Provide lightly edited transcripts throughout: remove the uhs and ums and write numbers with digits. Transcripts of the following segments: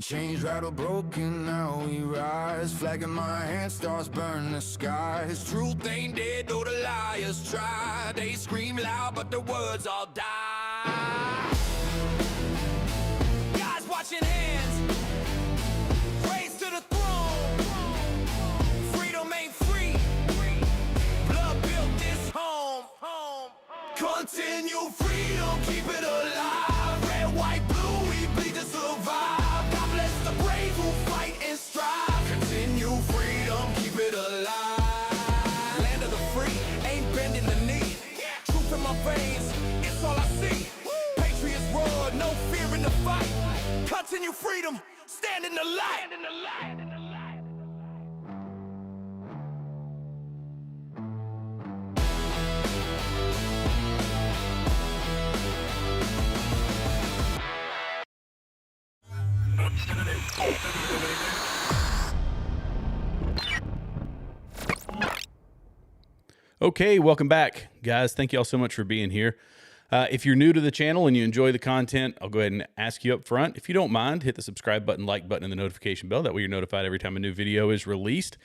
Chains rattle broken, now we rise. Flag in my hand starts burning the skies. Truth ain't dead, though the liars try. They scream loud, but the words all die. Guys watching hands, raise to the throne. Freedom ain't free, blood built this home. Continue freedom, keep it alive. Red, white, blue, we bleed to survive. Continue freedom, keep it alive. Land of the free, ain't bending the knee. Truth in my veins, it's all I see. Patriots roar, no fear in the fight. Continue freedom, stand in the light. Okay, welcome back, guys. Thank you all so much for being here. If you're new to the channel and you enjoy the content, I'll go ahead and ask you up front. If you don't mind, hit the subscribe button, like button, and the notification bell. That way you're notified every time a new video is released.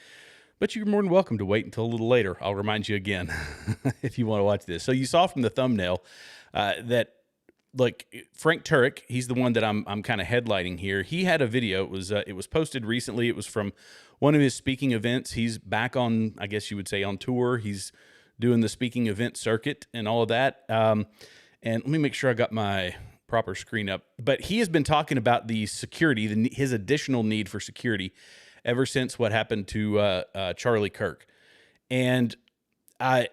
But you're more than welcome to wait until a little later. I'll remind you again if you want to watch this. So you saw from the thumbnail that, like, Frank Turek, he's the one that I'm kind of headlighting here. He had a video. It was posted recently. It was from one of his speaking events. He's back on, I guess you would say, on tour. He's doing the speaking event circuit and all of that. And let me make sure I got my proper screen up. But he has been talking about the security, his additional need for security ever since what happened to Charlie Kirk. And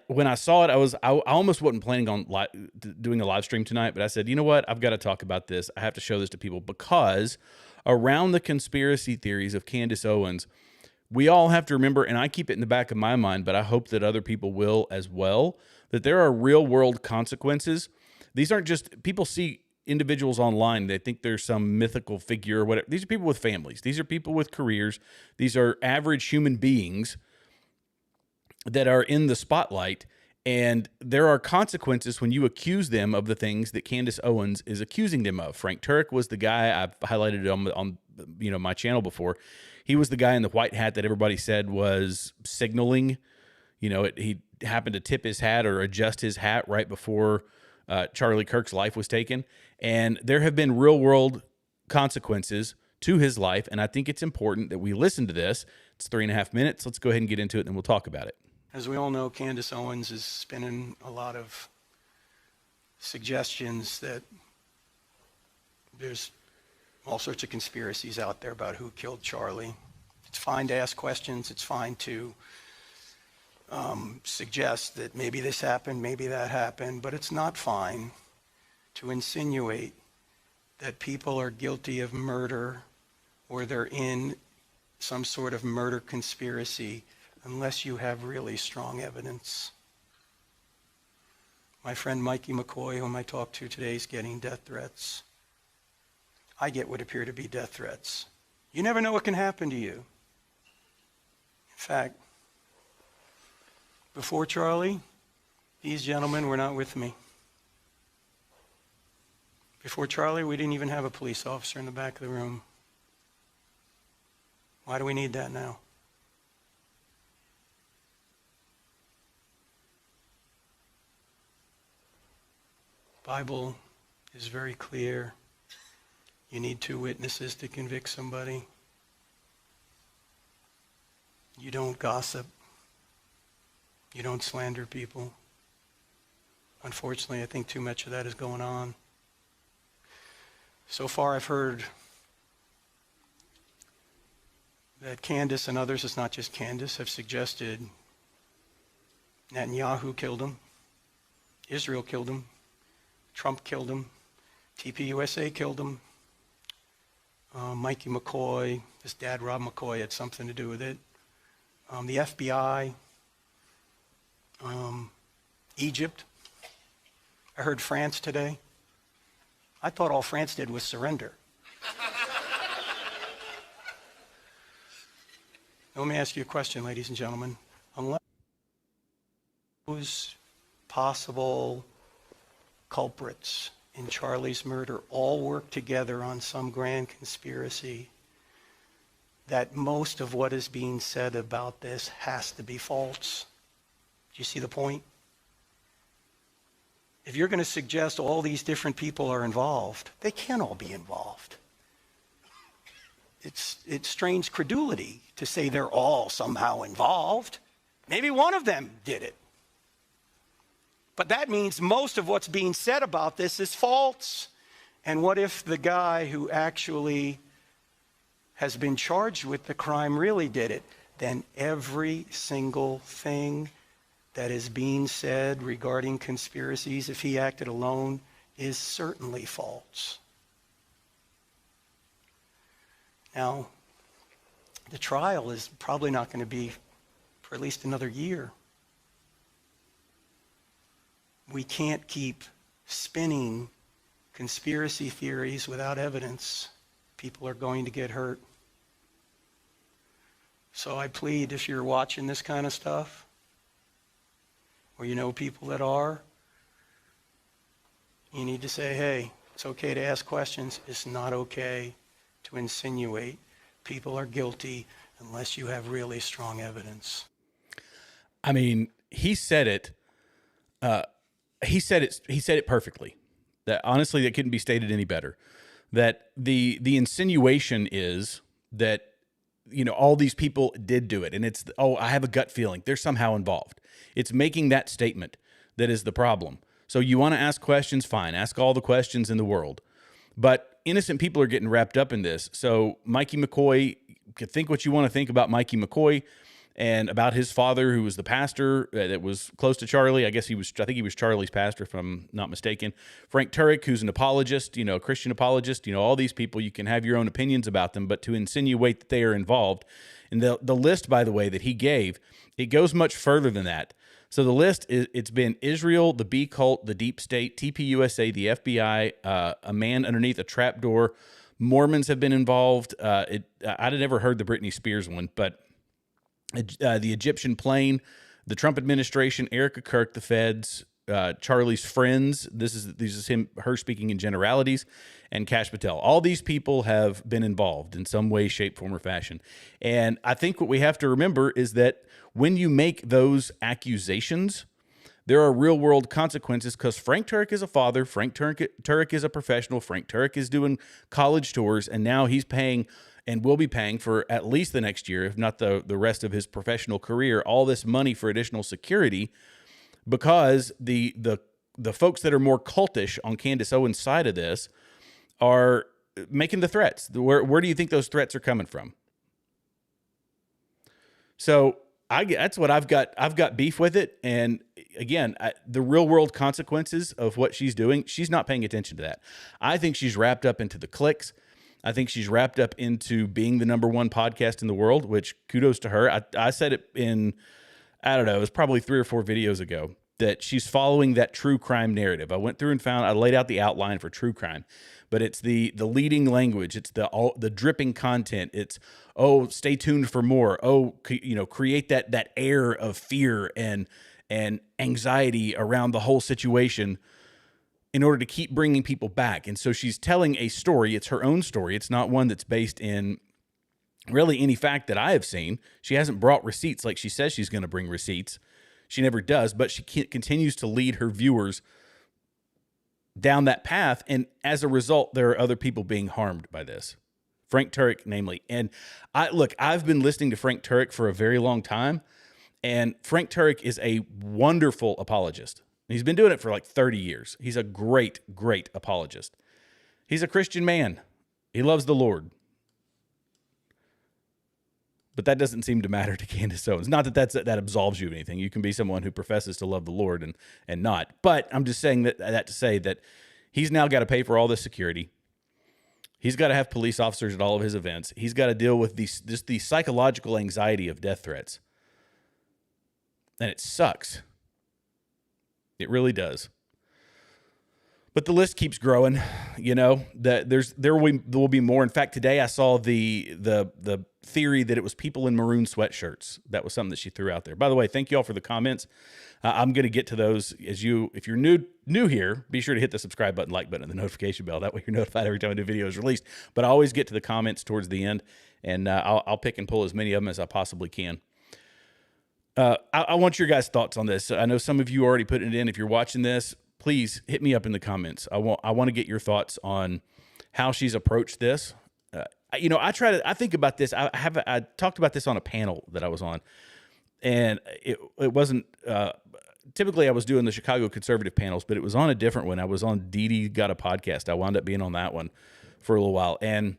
when I saw it, I almost wasn't planning on doing a live stream tonight, but I said, you know what? I've got to talk about this. I have to show this to people because around the conspiracy theories of Candace Owens, we all have to remember, and I keep it in the back of my mind, but I hope that other people will as well, that there are real world consequences. These aren't just, people see individuals online, they think there's some mythical figure or whatever. These are people with families. These are people with careers. These are average human beings that are in the spotlight, and there are consequences when you accuse them of the things that Candace Owens is accusing them of. Frank Turek was the guy I've highlighted on my channel before. He was the guy in the white hat that everybody said was signaling. He happened to tip his hat or adjust his hat right before Charlie Kirk's life was taken, and there have been real world consequences to his life, and I think it's important that we listen to this. It's 3.5 minutes. Let's go ahead and get into it, and we'll talk about it. As we all know, Candace Owens is spinning a lot of suggestions that there's all sorts of conspiracies out there about who killed Charlie. It's fine to ask questions. It's fine to suggest that maybe this happened, maybe that happened, but it's not fine to insinuate that people are guilty of murder or they're in some sort of murder conspiracy unless you have really strong evidence. My friend Mikey McCoy, whom I talked to today, is getting death threats. I get what appear to be death threats. You never know what can happen to you. In fact, before Charlie, these gentlemen were not with me. Before Charlie, we didn't even have a police officer in the back of the room. Why do we need that now? The Bible is very clear. You need 2 witnesses to convict somebody. You don't gossip. You don't slander people. Unfortunately, I think too much of that is going on. So far, I've heard that Candace and others, it's not just Candace, have suggested Netanyahu killed him, Israel killed him, Trump killed him, TPUSA killed him, Mikey McCoy, his dad Rob McCoy had something to do with it, the FBI, Egypt. I heard France today. I thought all France did was surrender. Let me ask you a question, ladies and gentlemen. Unless those possible culprits in Charlie's murder all work together on some grand conspiracy, that most of what is being said about this has to be false. Do you see the point? If you're going to suggest all these different people are involved, they can't all be involved. It strains credulity to say they're all somehow involved. Maybe one of them did it. But that means most of what's being said about this is false. And what if the guy who actually has been charged with the crime really did it? Then every single thing that is being said regarding conspiracies, if he acted alone, is certainly false. Now, the trial is probably not going to be for at least another year. We can't keep spinning conspiracy theories without evidence. People are going to get hurt. So I plead, if you're watching this kind of stuff, or you know people that are, you need to say, hey, it's okay to ask questions. It's not okay to insinuate people are guilty unless you have really strong evidence. I mean, he said it. He said it perfectly. That honestly, that couldn't be stated any better. That the insinuation is that, you know, all these people did do it, and it's, oh, I have a gut feeling they're somehow involved. It's making that statement that is the problem. So you want to ask questions, fine, ask all the questions in the world. But innocent people are getting wrapped up in this. So Mikey McCoy, could think what you want to think about Mikey McCoy and about his father, who was the pastor that was close to Charlie. I think he was Charlie's pastor, if I'm not mistaken. Frank Turek, who's an apologist, a Christian apologist, all these people, you can have your own opinions about them, but to insinuate that they are involved. And the list, by the way, that he gave, it goes much further than that. So the list, it's been Israel, the B cult, the deep state, TPUSA, the FBI, a man underneath a trapdoor. Mormons have been involved. I'd never heard the Britney Spears one, but the Egyptian plane, the Trump administration, Erica Kirk, the feds, Charlie's friends. This is her speaking in generalities, and Kash Patel. All these people have been involved in some way, shape, form, or fashion. And I think what we have to remember is that when you make those accusations, there are real world consequences, because Frank Turek is a father. Frank Turek is a professional. Frank Turek is doing college tours, and now he's paying and will be paying for at least the next year, if not the rest of his professional career, all this money for additional security, because the folks that are more cultish on Candace Owens' side of this are making the threats. Where do you think those threats are coming from? So that's what I've got. I've got beef with it. And again, the real world consequences of what she's doing, she's not paying attention to that. I think she's wrapped up into the clicks. I think she's wrapped up into being the #1 podcast in the world, which kudos to her. I said it in, I don't know, it was probably 3 or 4 videos ago, that she's following that true crime narrative. I went through and I laid out the outline for true crime, but it's the leading language. It's the dripping content. It's, oh, stay tuned for more. Oh, create that air of fear and anxiety around the whole situation in order to keep bringing people back. And so she's telling a story. It's her own story. It's not one that's based in really any fact that I have seen. She hasn't brought receipts like she says she's going to bring receipts. She never does, but she continues to lead her viewers down that path. And as a result, there are other people being harmed by this. Frank Turek, namely. And I've been listening to Frank Turek for a very long time, and Frank Turek is a wonderful apologist. He's been doing it for like 30 years. He's a great, great apologist. He's a Christian man. He loves the Lord. But that doesn't seem to matter to Candace Owens. Not that absolves you of anything. You can be someone who professes to love the Lord and not. But I'm just saying that to say that he's now got to pay for all this security. He's got to have police officers at all of his events. He's got to deal with the psychological anxiety of death threats. And it sucks. It really does. But the list keeps growing, that there will be more. In fact, today I saw the theory that it was people in maroon sweatshirts. That was something that she threw out there. By the way, thank you all for the comments. I'm going to get to those if you're new here, be sure to hit the subscribe button, like button, and the notification bell. That way you're notified every time a new video is released. But I always get to the comments towards the end, and I'll pick and pull as many of them as I possibly can. I want your guys' thoughts on this. I know some of you already put it in. If you're watching this, please hit me up in the comments. I want to get your thoughts on how she's approached this. I think about this. I talked about this on a panel that I was on, and it wasn't, typically I was doing the Chicago conservative panels, but it was on a different one. I was on Dee Got a Podcast. I wound up being on that one for a little while. And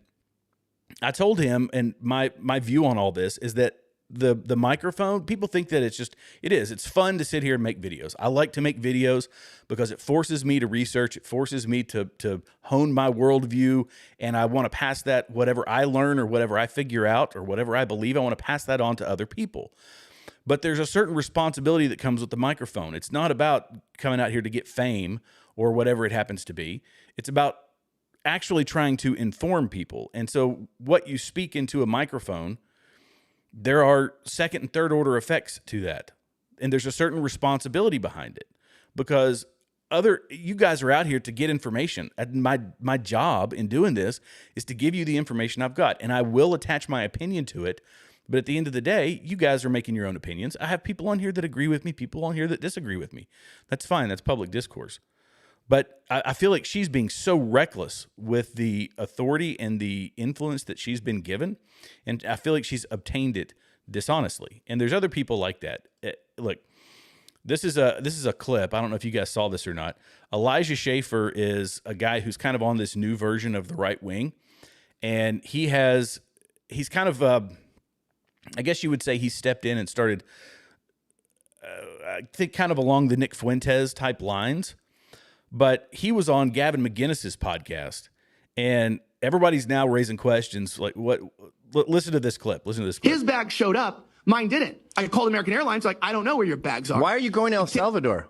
I told him, and my view on all this is that the microphone, people think that it's fun to sit here and make videos. I like to make videos because it forces me to research. It forces me to hone my worldview. And I want to pass that, whatever I learn or whatever I figure out or whatever I believe, I want to pass that on to other people. But there's a certain responsibility that comes with the microphone. It's not about coming out here to get fame or whatever it happens to be. It's about actually trying to inform people. And so what you speak into a microphone, there are second and third order effects to that. And there's a certain responsibility behind it because you guys are out here to get information. And my job in doing this is to give you the information I've got, and I will attach my opinion to it. But at the end of the day, you guys are making your own opinions. I have people on here that agree with me, people on here that disagree with me. That's fine. That's public discourse. But I feel like she's being so reckless with the authority and the influence that she's been given. And I feel like she's obtained it dishonestly. And there's other people like that. Look, this is a clip. I don't know if you guys saw this or not. Elijah Schaffer is a guy who's kind of on this new version of the right wing. And he's kind of, I guess you would say he stepped in and started, I think, kind of along the Nick Fuentes type lines. But he was on Gavin McInnes's podcast, and everybody's now raising questions like, "What? Listen to this clip. Listen to this clip." His bag showed up. Mine didn't. I called American Airlines. Like, I don't know where your bags are. Why are you going to El Salvador?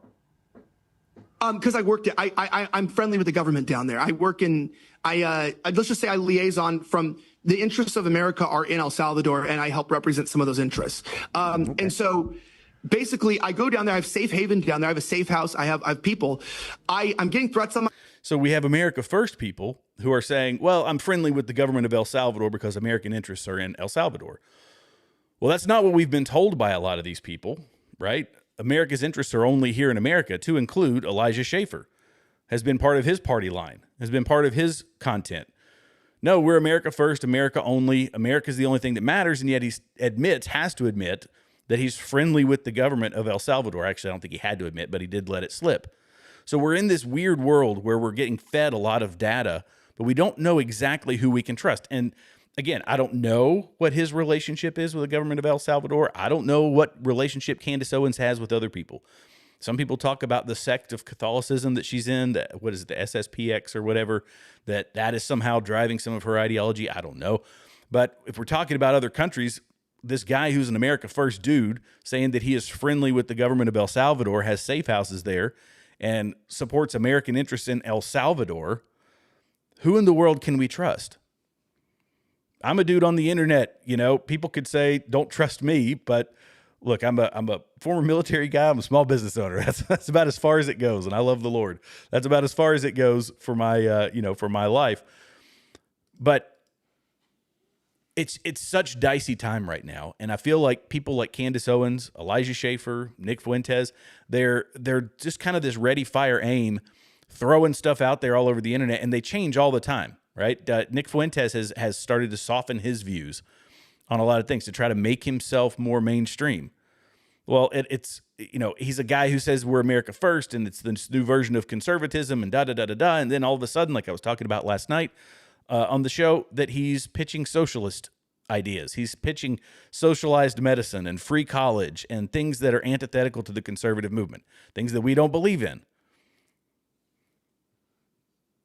Because I worked. I'm friendly with the government down there. I work in. Let's just say I liaison from the interests of America are in El Salvador, and I help represent some of those interests. Okay. And so. Basically, I go down there. I have safe haven down there. I have a safe house. I have people. I'm getting threats on my. So we have America First people who are saying, well, I'm friendly with the government of El Salvador because American interests are in El Salvador. Well, that's not what we've been told by a lot of these people, right? America's interests are only here in America, to include Elijah Schaffer, has been part of his party line, has been part of his content. No, we're America First, America only. America's the only thing that matters, and yet he has to admit that he's friendly with the government of El Salvador. Actually, I don't think he had to admit, but he did let it slip. So we're in this weird world where we're getting fed a lot of data, but we don't know exactly who we can trust. And again, I don't know what his relationship is with the government of El Salvador. I don't know what relationship Candace Owens has with other people. Some people talk about the sect of Catholicism that she's in, the SSPX or whatever, that is somehow driving some of her ideology. I don't know. But if we're talking about other countries, this guy who's an America First dude saying that he is friendly with the government of El Salvador, has safe houses there, and supports American interests in El Salvador, who in the world can we trust? I'm a dude on the internet. People could say, don't trust me, but look, I'm a former military guy. I'm a small business owner. That's about as far as it goes. And I love the Lord. That's about as far as it goes for my, for my life. But it's such dicey time right now, and I feel like people like Candace Owens, Elijah Schaffer, Nick Fuentes, they're just kind of this ready, fire, aim, throwing stuff out there all over the internet, and they change all the time, right? Nick Fuentes has started to soften his views on a lot of things to try to make himself more mainstream. Well, it's he's a guy who says we're America First, and it's this new version of conservatism, and da-da-da-da-da, and then all of a sudden, like I was talking about last night, on the show, that he's pitching socialist ideas. He's pitching socialized medicine and free college and things that are antithetical to the conservative movement, things that we don't believe in.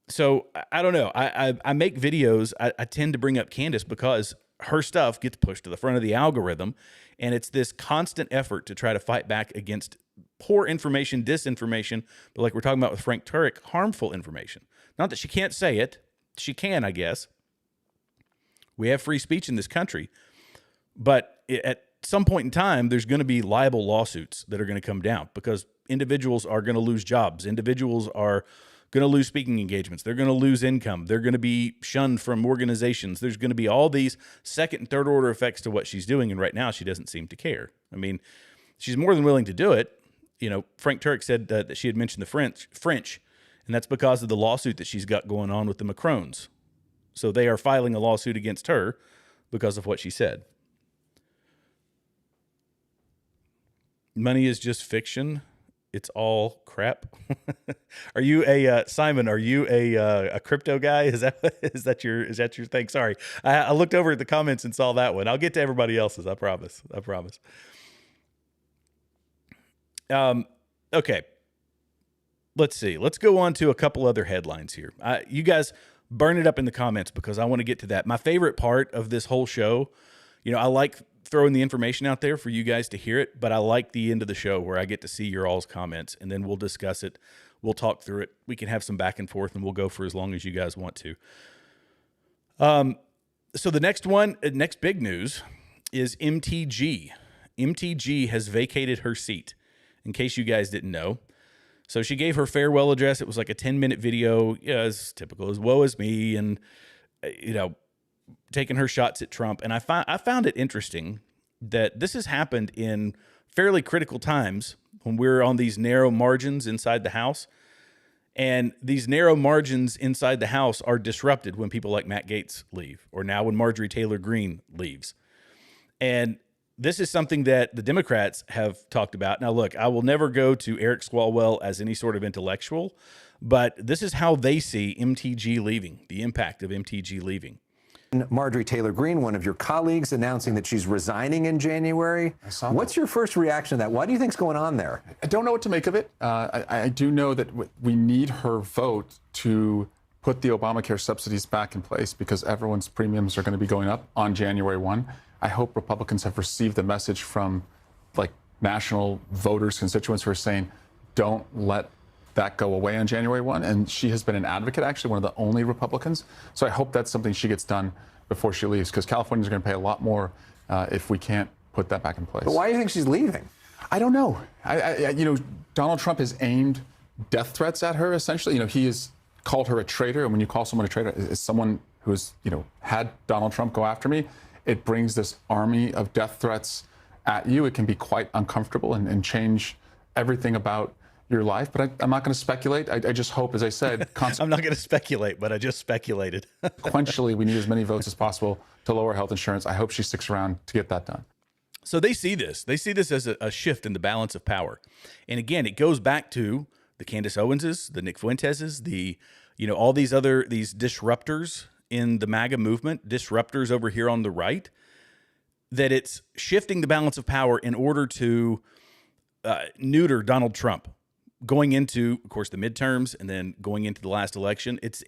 So I don't know. I make videos. I tend to bring up Candace because her stuff gets pushed to the front of the algorithm. And it's this constant effort to try to fight back against poor information, disinformation, but like we're talking about with Frank Turek, harmful information. Not that she can't say it. She can, I guess. We have free speech in this country. But at some point in time, there's going to be liable lawsuits that are going to come down because individuals are going to lose jobs. Individuals are going to lose speaking engagements. They're going to lose income. They're going to be shunned from organizations. There's going to be all these second and third order effects to what she's doing. And right now she doesn't seem to care. I mean, she's more than willing to do it. You know, Frank Turek said that she had mentioned the French, and that's because of the lawsuit that she's got going on with the Macrons. So they are filing a lawsuit against her because of what she said. Money is just fiction. It's all crap. Are you a Simon? Are you a crypto guy? Is that your thing? Sorry, I looked over at the comments and saw that one. I'll get to everybody else's. I promise. Okay. Let's see. Let's go on to a couple other headlines here. You guys burn it up in the comments because I want to get to that. My favorite part of this whole show, you know, I like throwing the information out there for you guys to hear it, but I like the end of the show where I get to see your all's comments and then we'll discuss it. We'll talk through it. We can have some back and forth and we'll go for as long as you guys want to. So the next big news is MTG. MTG has vacated her seat, in case you guys didn't know. So she gave her farewell address. It was like a 10-minute video, as typical as woe is me, and, you know, taking her shots at Trump. And I found it interesting that this has happened in fairly critical times when we're on these narrow margins inside the House. And these narrow margins inside the House are disrupted when people like Matt Gaetz leave, or now when Marjorie Taylor Greene leaves. And this is something that the Democrats have talked about. Now, look, I will never go to Eric Swalwell as any sort of intellectual, but this is how they see MTG leaving, the impact of MTG leaving. Marjorie Taylor Greene, one of your colleagues, announcing that she's resigning in January. What's your first reaction to that? What do you think's going on there? I don't know what to make of it. I do know that we need her vote to put the Obamacare subsidies back in place because everyone's premiums are going to be going up on January 1. I hope Republicans have received the message from like national voters, constituents who are saying, don't let that go away on January 1. And she has been an advocate, actually, one of the only Republicans. So I hope that's something she gets done before she leaves, because Californians are going to pay a lot more if we can't put that back in place. But why do you think she's leaving? I don't know. You know, Donald Trump has aimed death threats at her, essentially. You know, he has called her a traitor. And when you call someone a traitor, as someone who's, you know, had Donald Trump go after me, it brings this army of death threats at you. It can be quite uncomfortable and change everything about your life. But I'm not going to speculate. I just hope, as I said, I'm not going to speculate, but I just speculated. Consequentially, we need as many votes as possible to lower health insurance. I hope she sticks around to get that done. So they see this. They see this as a shift in the balance of power. And again, it goes back to the Candace Owenses, the Nick Fuenteses, all these disruptors in the MAGA movement, disruptors over here on the right, that it's shifting the balance of power in order to neuter Donald Trump going into, of course, the midterms and then going into the last election. It's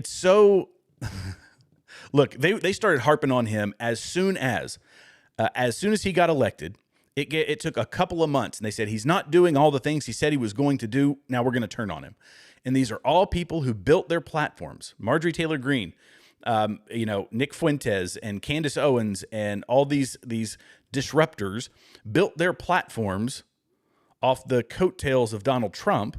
so look, they started harping on him as soon as he got elected. It took a couple of months, and they said he's not doing all the things he said he was going to do. Now we're going to turn on him. And these are all people who built their platforms. Marjorie Taylor Greene, Nick Fuentes and Candace Owens, and all these disruptors built their platforms off the coattails of Donald Trump.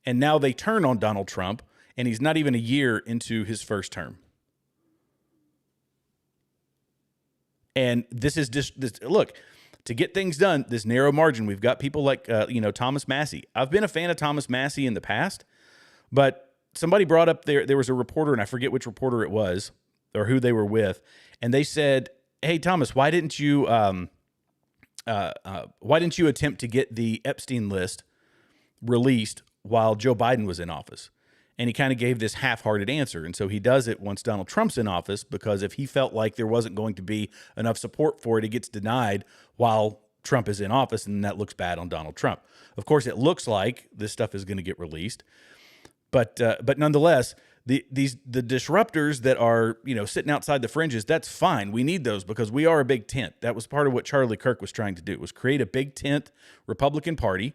And now they turn on Donald Trump, and he's not even a year into his first term. And this is just look, to get things done, this narrow margin, we've got people like, Thomas Massie. I've been a fan of Thomas Massie in the past, but somebody brought up there was a reporter, and I forget which reporter it was or who they were with. And they said, hey, Thomas, why didn't you attempt to get the Epstein list released while Joe Biden was in office? And he kind of gave this half-hearted answer. And so he does it once Donald Trump's in office, because if he felt like there wasn't going to be enough support for it, it gets denied while Trump is in office, and that looks bad on Donald Trump. Of course, it looks like this stuff is going to get released. But nonetheless, the disruptors that are, sitting outside the fringes, that's fine. We need those because we are a big tent. That was part of what Charlie Kirk was trying to do, was create a big tent Republican Party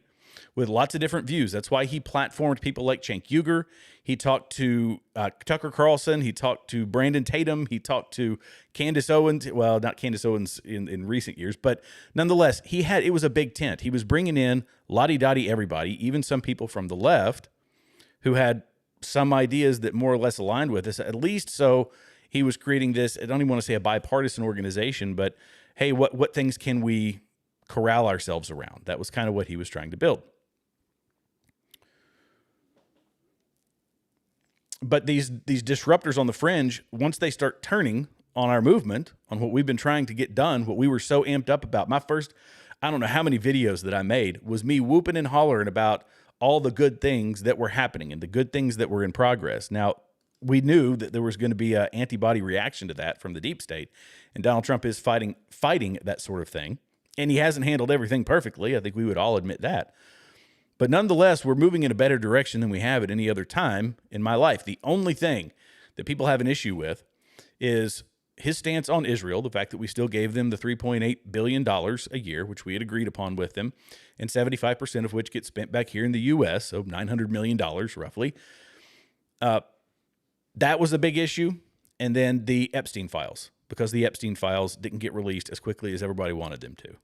with lots of different views. That's why he platformed people like Cenk Uygur. He talked to Tucker Carlson. He talked to Brandon Tatum. He talked to Candace Owens. Well, not Candace Owens in recent years, but nonetheless, it was a big tent. He was bringing in lottie-dottie everybody, even some people from the left who had some ideas that more or less aligned with us, at least. So he was creating this, I don't even want to say a bipartisan organization, but hey, what things can we corral ourselves around? That was kind of what he was trying to build. But these disruptors on the fringe, once they start turning on our movement, on what we've been trying to get done, what we were so amped up about, my first, I don't know how many videos that I made was me whooping and hollering about all the good things that were happening and the good things that were in progress. Now, we knew that there was going to be an antibody reaction to that from the deep state, and Donald Trump is fighting that sort of thing, and he hasn't handled everything perfectly. I think we would all admit that. But nonetheless, we're moving in a better direction than we have at any other time in my life. The only thing that people have an issue with is his stance on Israel, the fact that we still gave them the $3.8 billion a year, which we had agreed upon with them, and 75% of which gets spent back here in the U.S., so $900 million roughly. That was a big issue. And then the Epstein files, because the Epstein files didn't get released as quickly as everybody wanted them to.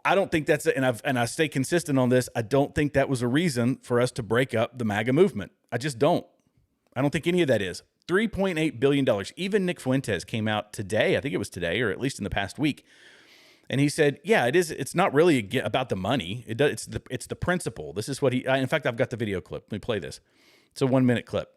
I don't think that's it, and I stay consistent on this. I don't think that was a reason for us to break up the MAGA movement. I just don't. I don't think any of that is. $3.8 billion. Even Nick Fuentes came out today, I think it was today, or at least in the past week, and he said, yeah, it is. It's not really about the money. It's the principle. This is what he, in fact, I've got the video clip. Let me play this. It's a 1-minute clip.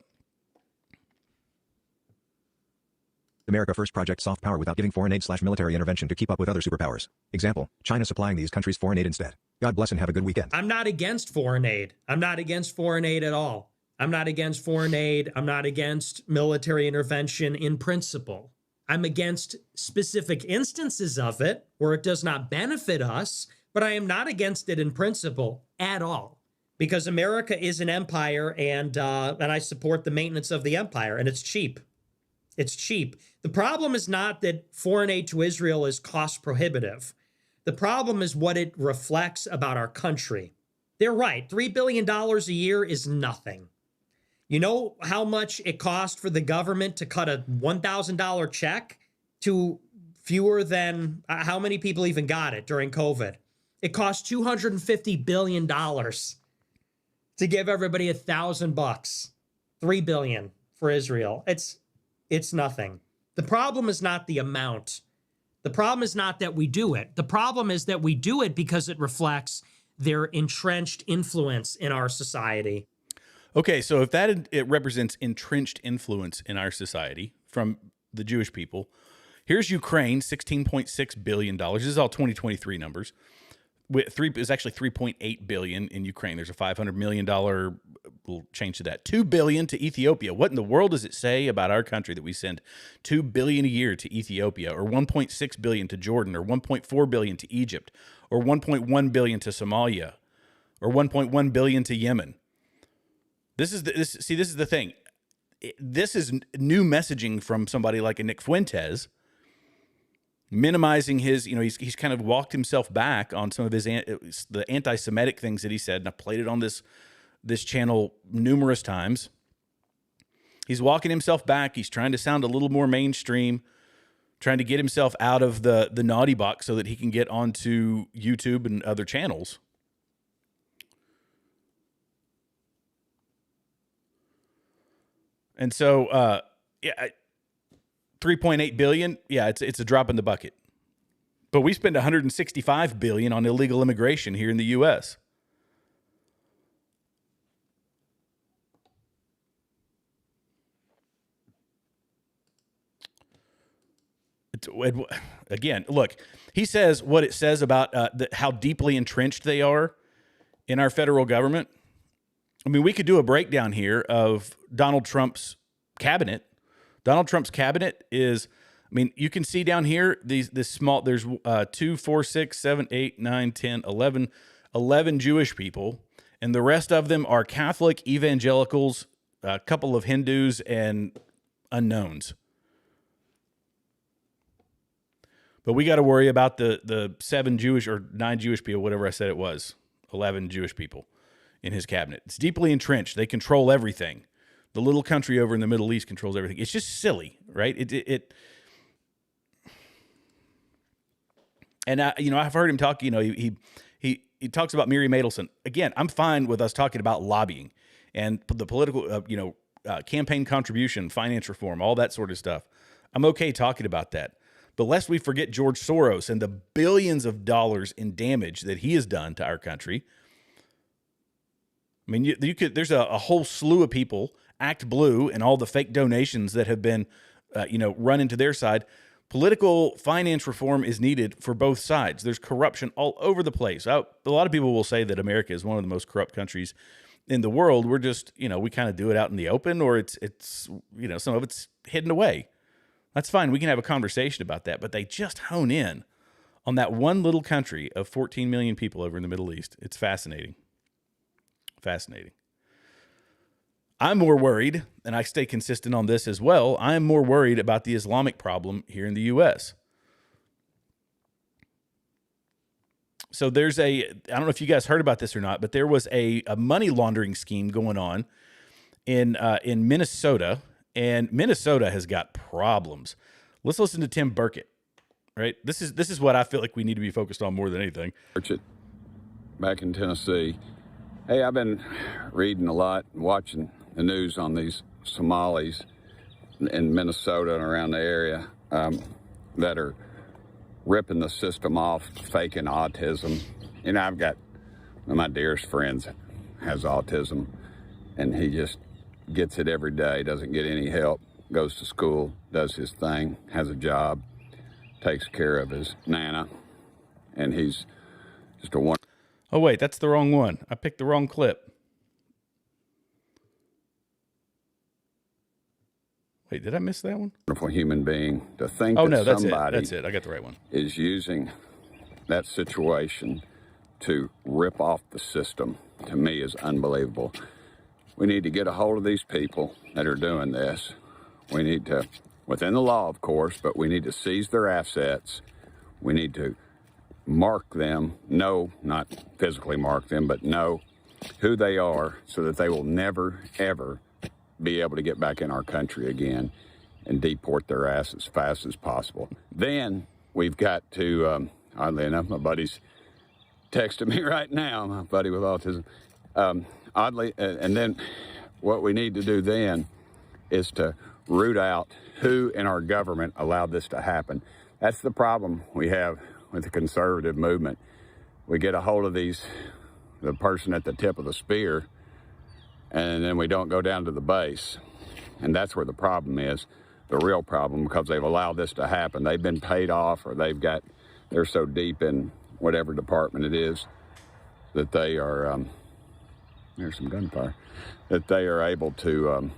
America First Project soft power without giving foreign aid/military intervention to keep up with other superpowers. Example, China supplying these countries foreign aid instead. God bless and have a good weekend. I'm not against foreign aid. I'm not against foreign aid at all. I'm not against foreign aid. I'm not against military intervention in principle. I'm against specific instances of it where it does not benefit us, but I am not against it in principle at all. Because America is an empire, and I support the maintenance of the empire, and it's cheap. It's cheap. The problem is not that foreign aid to Israel is cost prohibitive. The problem is what it reflects about our country. They're right. $3 billion a year is nothing. You know how much it cost for the government to cut a $1,000 check to fewer than how many people even got it during COVID? It cost $250 billion to give everybody $1,000. $3 billion for Israel. It's nothing. The problem is not the amount. The problem is not that we do it. The problem is that we do it because it reflects their entrenched influence in our society. Okay, so if it represents entrenched influence in our society from the Jewish people, here's Ukraine, $16.6 billion. This is all 2023 numbers. It's actually $3.8 billion in Ukraine. There's a $500 million, we'll change to that, $2 billion to Ethiopia. What in the world does it say about our country that we send $2 billion a year to Ethiopia, or $1.6 billion to Jordan, or $1.4 billion to Egypt, or $1.1 billion to Somalia, or $1.1 billion to Yemen? This is the thing. This is new messaging from somebody like a Nick Fuentes, minimizing his, he's kind of walked himself back on some of the anti-Semitic things that he said, and I played it on this channel numerous times. He's walking himself back. He's trying to sound a little more mainstream, trying to get himself out of the naughty box so that he can get onto YouTube and other channels. And so, yeah, 3.8 billion. Yeah, it's a drop in the bucket. But we spend 165 billion on illegal immigration here in the U.S. Again, look, he says what it says about how deeply entrenched they are in our federal government. I mean, we could do a breakdown here of Donald Trump's cabinet. Donald Trump's cabinet is, I mean, you can see down here, this small, there's 2, 4, 6, 7, 8, 9, 10, 11 Jewish people. and the rest of them are Catholic, evangelicals, a couple of Hindus, and unknowns. But we got to worry about the 7 Jewish or 9 Jewish people, whatever I said it was, 11 Jewish people in his cabinet. It's deeply entrenched. They control everything. The little country over in the Middle East controls everything. It's just silly, right? And I've heard him talk. He talks about Mary Matelson. Again, I'm fine with us talking about lobbying and the political, campaign contribution, finance reform, all that sort of stuff. I'm okay talking about that. But lest we forget George Soros and the billions of dollars in damage that he has done to our country. I mean, there's a whole slew of people, Act Blue, and all the fake donations that have been, run into their side. Political finance reform is needed for both sides. There's corruption all over the place. A lot of people will say that America is one of the most corrupt countries in the world. We're just, we kind of do it out in the open, or it's some of it's hidden away. That's fine. We can have a conversation about that, but they just hone in on that one little country of 14 million people over in the Middle East. It's fascinating. Fascinating. I'm more worried, and I stay consistent on this as well, I'm more worried about the Islamic problem here in the U.S. So there's I don't know if you guys heard about this or not, but there was a money laundering scheme going on in Minnesota, and Minnesota has got problems. Let's listen to Tim Burkett, right? This is what I feel like we need to be focused on more than anything. Back in Tennessee. Hey, I've been reading a lot and watching the news on these Somalis in Minnesota and around the area that are ripping the system off, faking autism. I've got one of my dearest friends has autism, and he just gets it every day, doesn't get any help, goes to school, does his thing, has a job, takes care of his Nana, and he's just a wonderful. Oh, wait, that's the wrong one. I picked the wrong clip. Wait, did I miss that one? Wonderful human being. To think that's somebody it. I got the right one. Is using that situation to rip off the system, to me, is unbelievable. We need to get a hold of these people that are doing this. We need to, within the law, of course, but we need to seize their assets. We need to mark them, not physically mark them, but know who they are so that they will never, ever be able to get back in our country again and deport their ass as fast as possible. Then we've got to, oddly enough, my buddy's texting me right now, my buddy with autism. And then what we need to do then is to root out who in our government allowed this to happen. That's the problem we have with the conservative movement. We get a hold of the person at the tip of the spear, and then we don't go down to the base. And that's where the problem is, the real problem, because they've allowed this to happen. They've been paid off, or they're so deep in whatever department it is that they are, there's some gunfire, that they are able to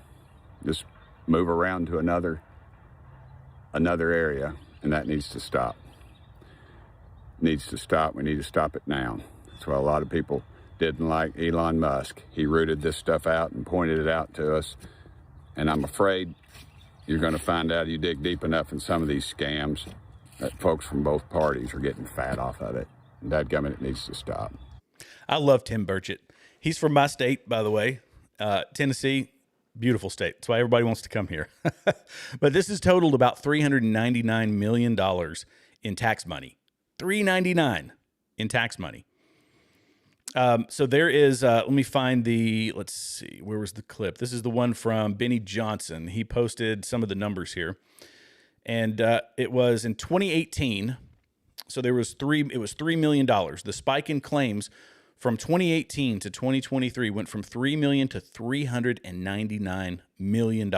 just move around to another area, and that needs to stop. Needs to stop. We need to stop it now. That's why a lot of people didn't like Elon Musk. He rooted this stuff out and pointed it out to us. And I'm afraid you're going to find out, you dig deep enough in some of these scams, that folks from both parties are getting fat off of it. And dadgummit, it needs to stop. I love Tim Burchett. He's from my state, by the way, Tennessee. Beautiful state. That's why everybody wants to come here. But this has totaled about $399 million in tax money. $399 in tax money. So there is, let me find let's see, where was the clip? This is the one from Benny Johnson. He posted some of the numbers here. And it was in 2018. So it was $3 million. The spike in claims from 2018 to 2023 went from $3 million to $399 million.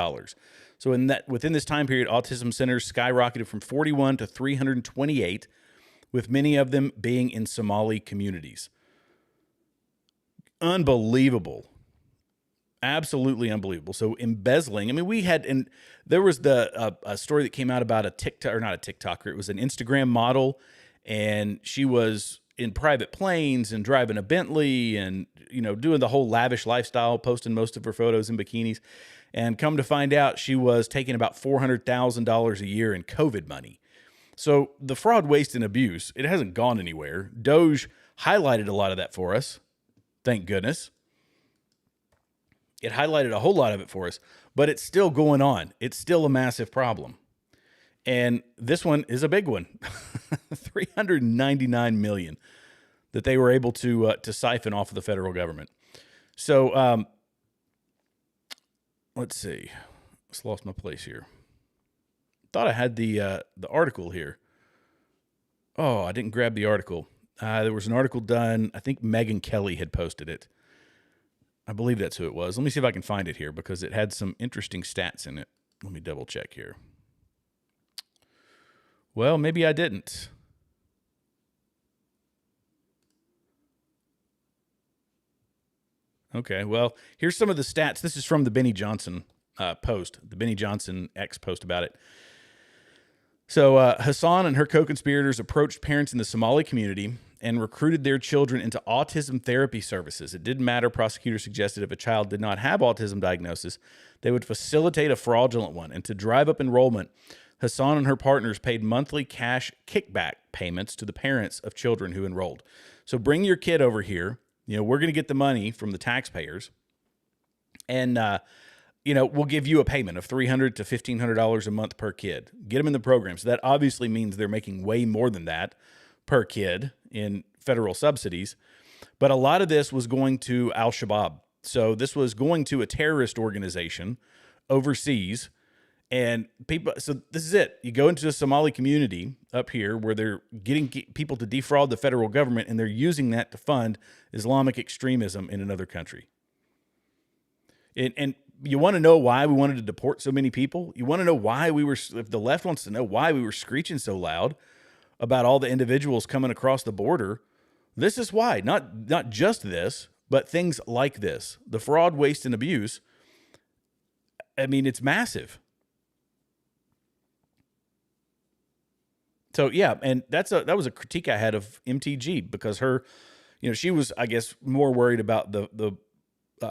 So within this time period, autism centers skyrocketed from 41 to 328, with many of them being in Somali communities. Unbelievable. Absolutely unbelievable. So embezzling. I mean, there was a story that came out about a TikTok, or not a TikToker. It was an Instagram model, and she was in private planes and driving a Bentley, and doing the whole lavish lifestyle, posting most of her photos in bikinis. And come to find out, she was taking about $400,000 a year in COVID money. So the fraud, waste, and abuse, it hasn't gone anywhere. Doge highlighted a lot of that for us. Thank goodness. It highlighted a whole lot of it for us, but it's still going on. It's still a massive problem. And this one is a big one. $399 million that they were able to siphon off of the federal government. So let's see. Just lost my place here. Thought I had the article here. Oh, I didn't grab the article. There was an article done. I think Megyn Kelly had posted it. I believe that's who it was. Let me see if I can find it here because it had some interesting stats in it. Let me double check here. Well, maybe I didn't. Okay, well, here's some of the stats. This is from the Benny Johnson post, the Benny Johnson X post about it. So Hassan and her co-conspirators approached parents in the Somali community and recruited their children into autism therapy services. It didn't matter. Prosecutors suggested if a child did not have autism diagnosis, they would facilitate a fraudulent one. And to drive up enrollment, Hassan and her partners paid monthly cash kickback payments to the parents of children who enrolled. So bring your kid over here. We're going to get the money from the taxpayers. And, we'll give you a payment of $300 to $1,500 a month per kid. Get them in the program. So that obviously means they're making way more than that per kid in federal subsidies. But a lot of this was going to Al-Shabaab. So this was going to a terrorist organization overseas. And people, so this is it. You go into the Somali community up here where they're getting people to defraud the federal government, and they're using that to fund Islamic extremism in another country. And you want to know why we wanted to deport so many people? You want to know why if the left wants to know why we were screeching so loud about all the individuals coming across the border, this is why. Not just this, but things like this. The fraud, waste, and abuse. I mean, it's massive. So, yeah, and that was a critique I had of MTG because her, she was, I guess, more worried about the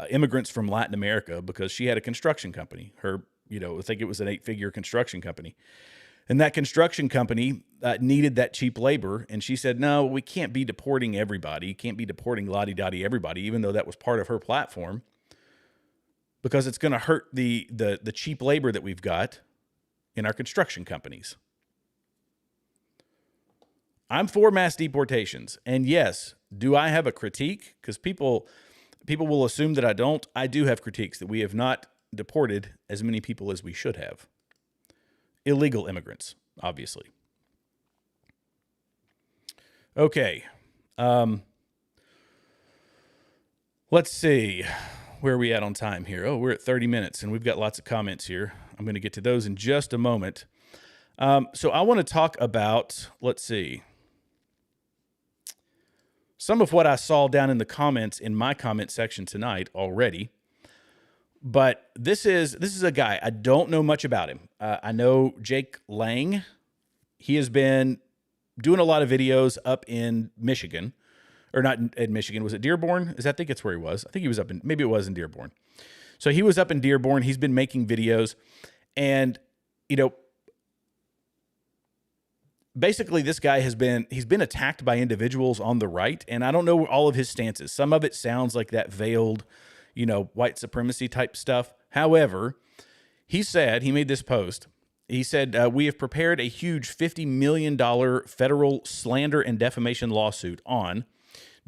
immigrants from Latin America because she had a construction company. Her, I think it was an 8-figure construction company. And that construction company needed that cheap labor. And she said, no, we can't be deporting everybody. Can't be deporting la-di-da-di everybody, even though that was part of her platform, because it's going to hurt the cheap labor that we've got in our construction companies. I'm for mass deportations. And yes, do I have a critique? Because people will assume that I don't. I do have critiques that we have not deported as many people as we should have. Illegal immigrants, obviously. Okay. Let's see. Where are we at on time here? Oh, we're at 30 minutes, and we've got lots of comments here. I'm going to get to those in just a moment. So I want to talk about, let's see, some of what I saw down in the comments in my comment section tonight already. But this is a guy, I don't know much about him. I know Jake Lang. He has been doing a lot of videos up in Michigan, or not in Michigan. Was it Dearborn? I think it's where he was. I think he was maybe it was in Dearborn. So he was up in Dearborn. He's been making videos, and, basically this guy he's been attacked by individuals on the right, and I don't know all of his stances. Some of it sounds like that veiled, white supremacy type stuff. However, he made this post. He said, we have prepared a huge $50 million federal slander and defamation lawsuit on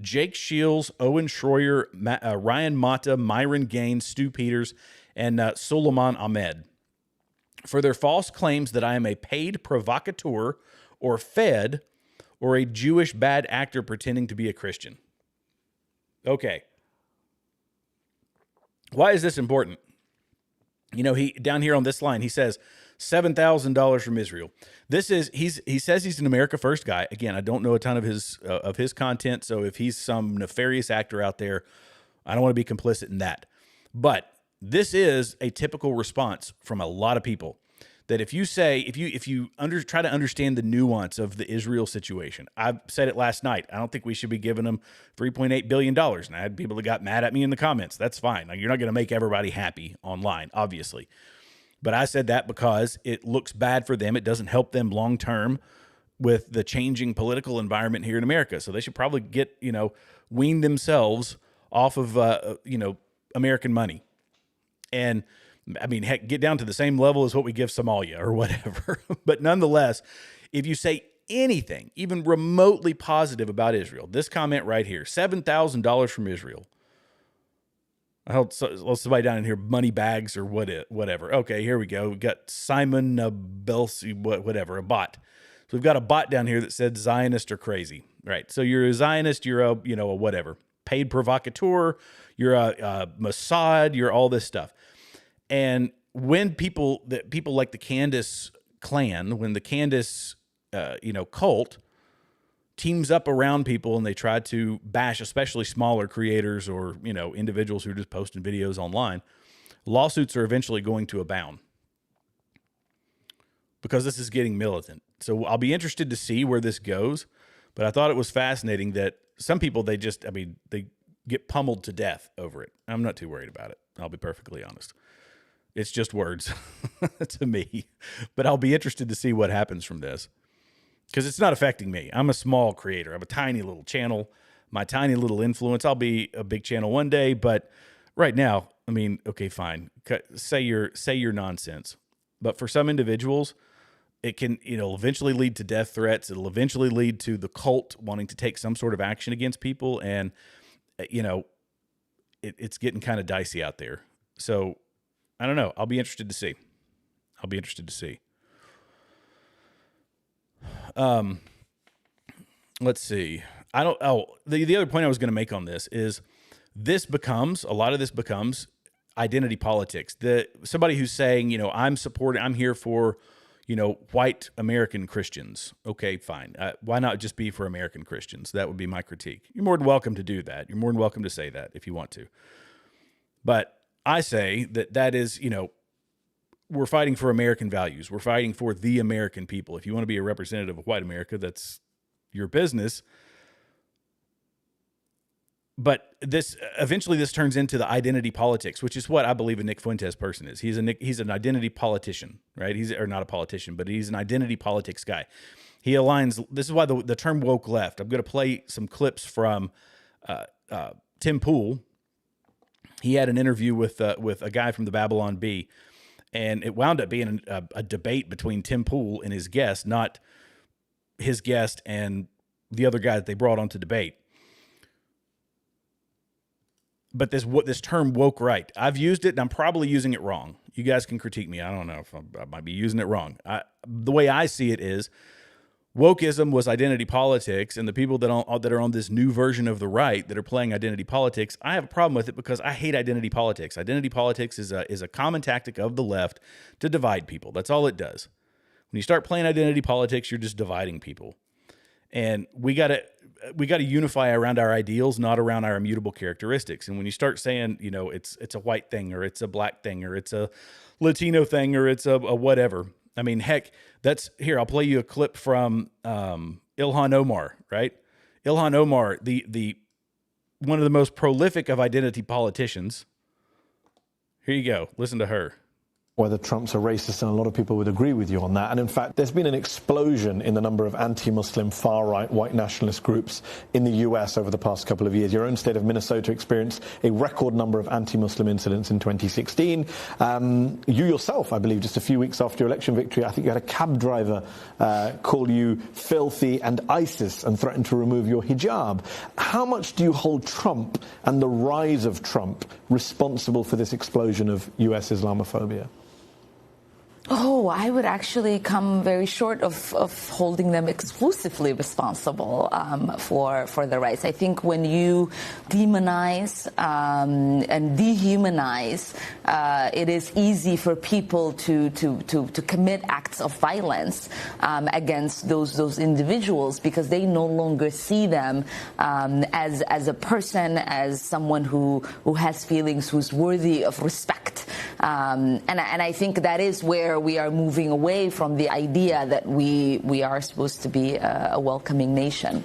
Jake Shields, Owen Schroyer, Ryan Mata, Myron Gaines, Stu Peters, and Suleiman Ahmed for their false claims that I am a paid provocateur or fed or a Jewish bad actor pretending to be a Christian. Okay. Why is this important? He down here on this line, he says $7,000 from Israel. He says he's an America First guy. Again, I don't know a ton of his content, so if he's some nefarious actor out there, I don't want to be complicit in that. But this is a typical response from a lot of people. that if you try to understand the nuance of the Israel situation, I said it last night. I don't think we should be giving them $3.8 billion. And I had people that got mad at me in the comments. That's fine. Like, you're not going to make everybody happy online, obviously. But I said that because it looks bad for them. It doesn't help them long term with the changing political environment here in America. So they should probably get, wean themselves off of, American money. And I mean, heck, get down to the same level as what we give Somalia or whatever. But nonetheless, if you say anything, even remotely positive about Israel, this comment right here, $7,000 from Israel. I hope somebody down in here, money bags or whatever. Okay, here we go. We got Simon Belsi, whatever, a bot. So we've got a bot down here that said Zionists are crazy, right? So you're a Zionist, you're a whatever, paid provocateur, you're a Mossad, you're all this stuff. And when people like the Candace clan, when the Candace, cult teams up around people and they try to bash, especially smaller creators or, individuals who are just posting videos online, lawsuits are eventually going to abound because this is getting militant. So I'll be interested to see where this goes, but I thought it was fascinating that some people, they get pummeled to death over it. I'm not too worried about it. I'll be perfectly honest. It's just words to me, but I'll be interested to see what happens from this because it's not affecting me. I'm a small creator. I have a tiny little channel, my tiny little influence. I'll be a big channel one day, but right now, I mean, okay, fine. Say your nonsense, but for some individuals, it can, eventually lead to death threats. It'll eventually lead to the cult wanting to take some sort of action against people, and it's getting kind of dicey out there. So I don't know. I'll be interested to see. Let's see. The other point I was going to make on this is a lot of this becomes identity politics. Somebody who's saying, I'm here for, white American Christians. Okay, fine. Why not just be for American Christians? That would be my critique. You're more than welcome to do that. You're more than welcome to say that if you want to. But I say that is, we're fighting for American values. We're fighting for the American people. If you want to be a representative of white America, that's your business. But eventually this turns into the identity politics, which is what I believe a Nick Fuentes person is. He's an identity politician, right? He's not a politician, but he's an identity politics guy. He aligns. This is why the term woke left. I'm going to play some clips from Tim Pool. He had an interview with a guy from the Babylon Bee, and it wound up being a debate between Tim Pool and his guest, not his guest and the other guy that they brought on to debate. But this term woke right, I've used it and I'm probably using it wrong. You guys can critique me. I don't know if I might be using it wrong. The way I see it is wokeism was identity politics, and the people that are on this new version of the right that are playing identity politics, I have a problem with it because I hate identity politics. Identity politics is a common tactic of the left to divide people. That's all it does. When you start playing identity politics, you're just dividing people. And we got to unify around our ideals, not around our immutable characteristics. And when you start saying, it's a white thing, or it's a black thing, or it's a Latino thing, or it's a whatever. I mean, heck, I'll play you a clip from Ilhan Omar, right? Ilhan Omar, the one of the most prolific of identity politicians. Here you go. Listen to her. Whether Trump's a racist, and a lot of people would agree with you on that. And in fact, there's been an explosion in the number of anti-Muslim, far-right, white nationalist groups in the US over the past couple of years. Your own state of Minnesota experienced a record number of anti-Muslim incidents in 2016. You yourself, I believe, just a few weeks after your election victory, I think you had a cab driver call you filthy and ISIS and threaten to remove your hijab. How much do you hold Trump and the rise of Trump responsible for this explosion of US Islamophobia? Oh, I would actually come very short of holding them exclusively responsible for the rise. I think when you demonize and dehumanize, it is easy for people to commit acts of violence against those individuals because they no longer see them as a person, as someone who has feelings, who's worthy of respect. And I think that is where we are moving away from the idea that we are supposed to be a welcoming nation.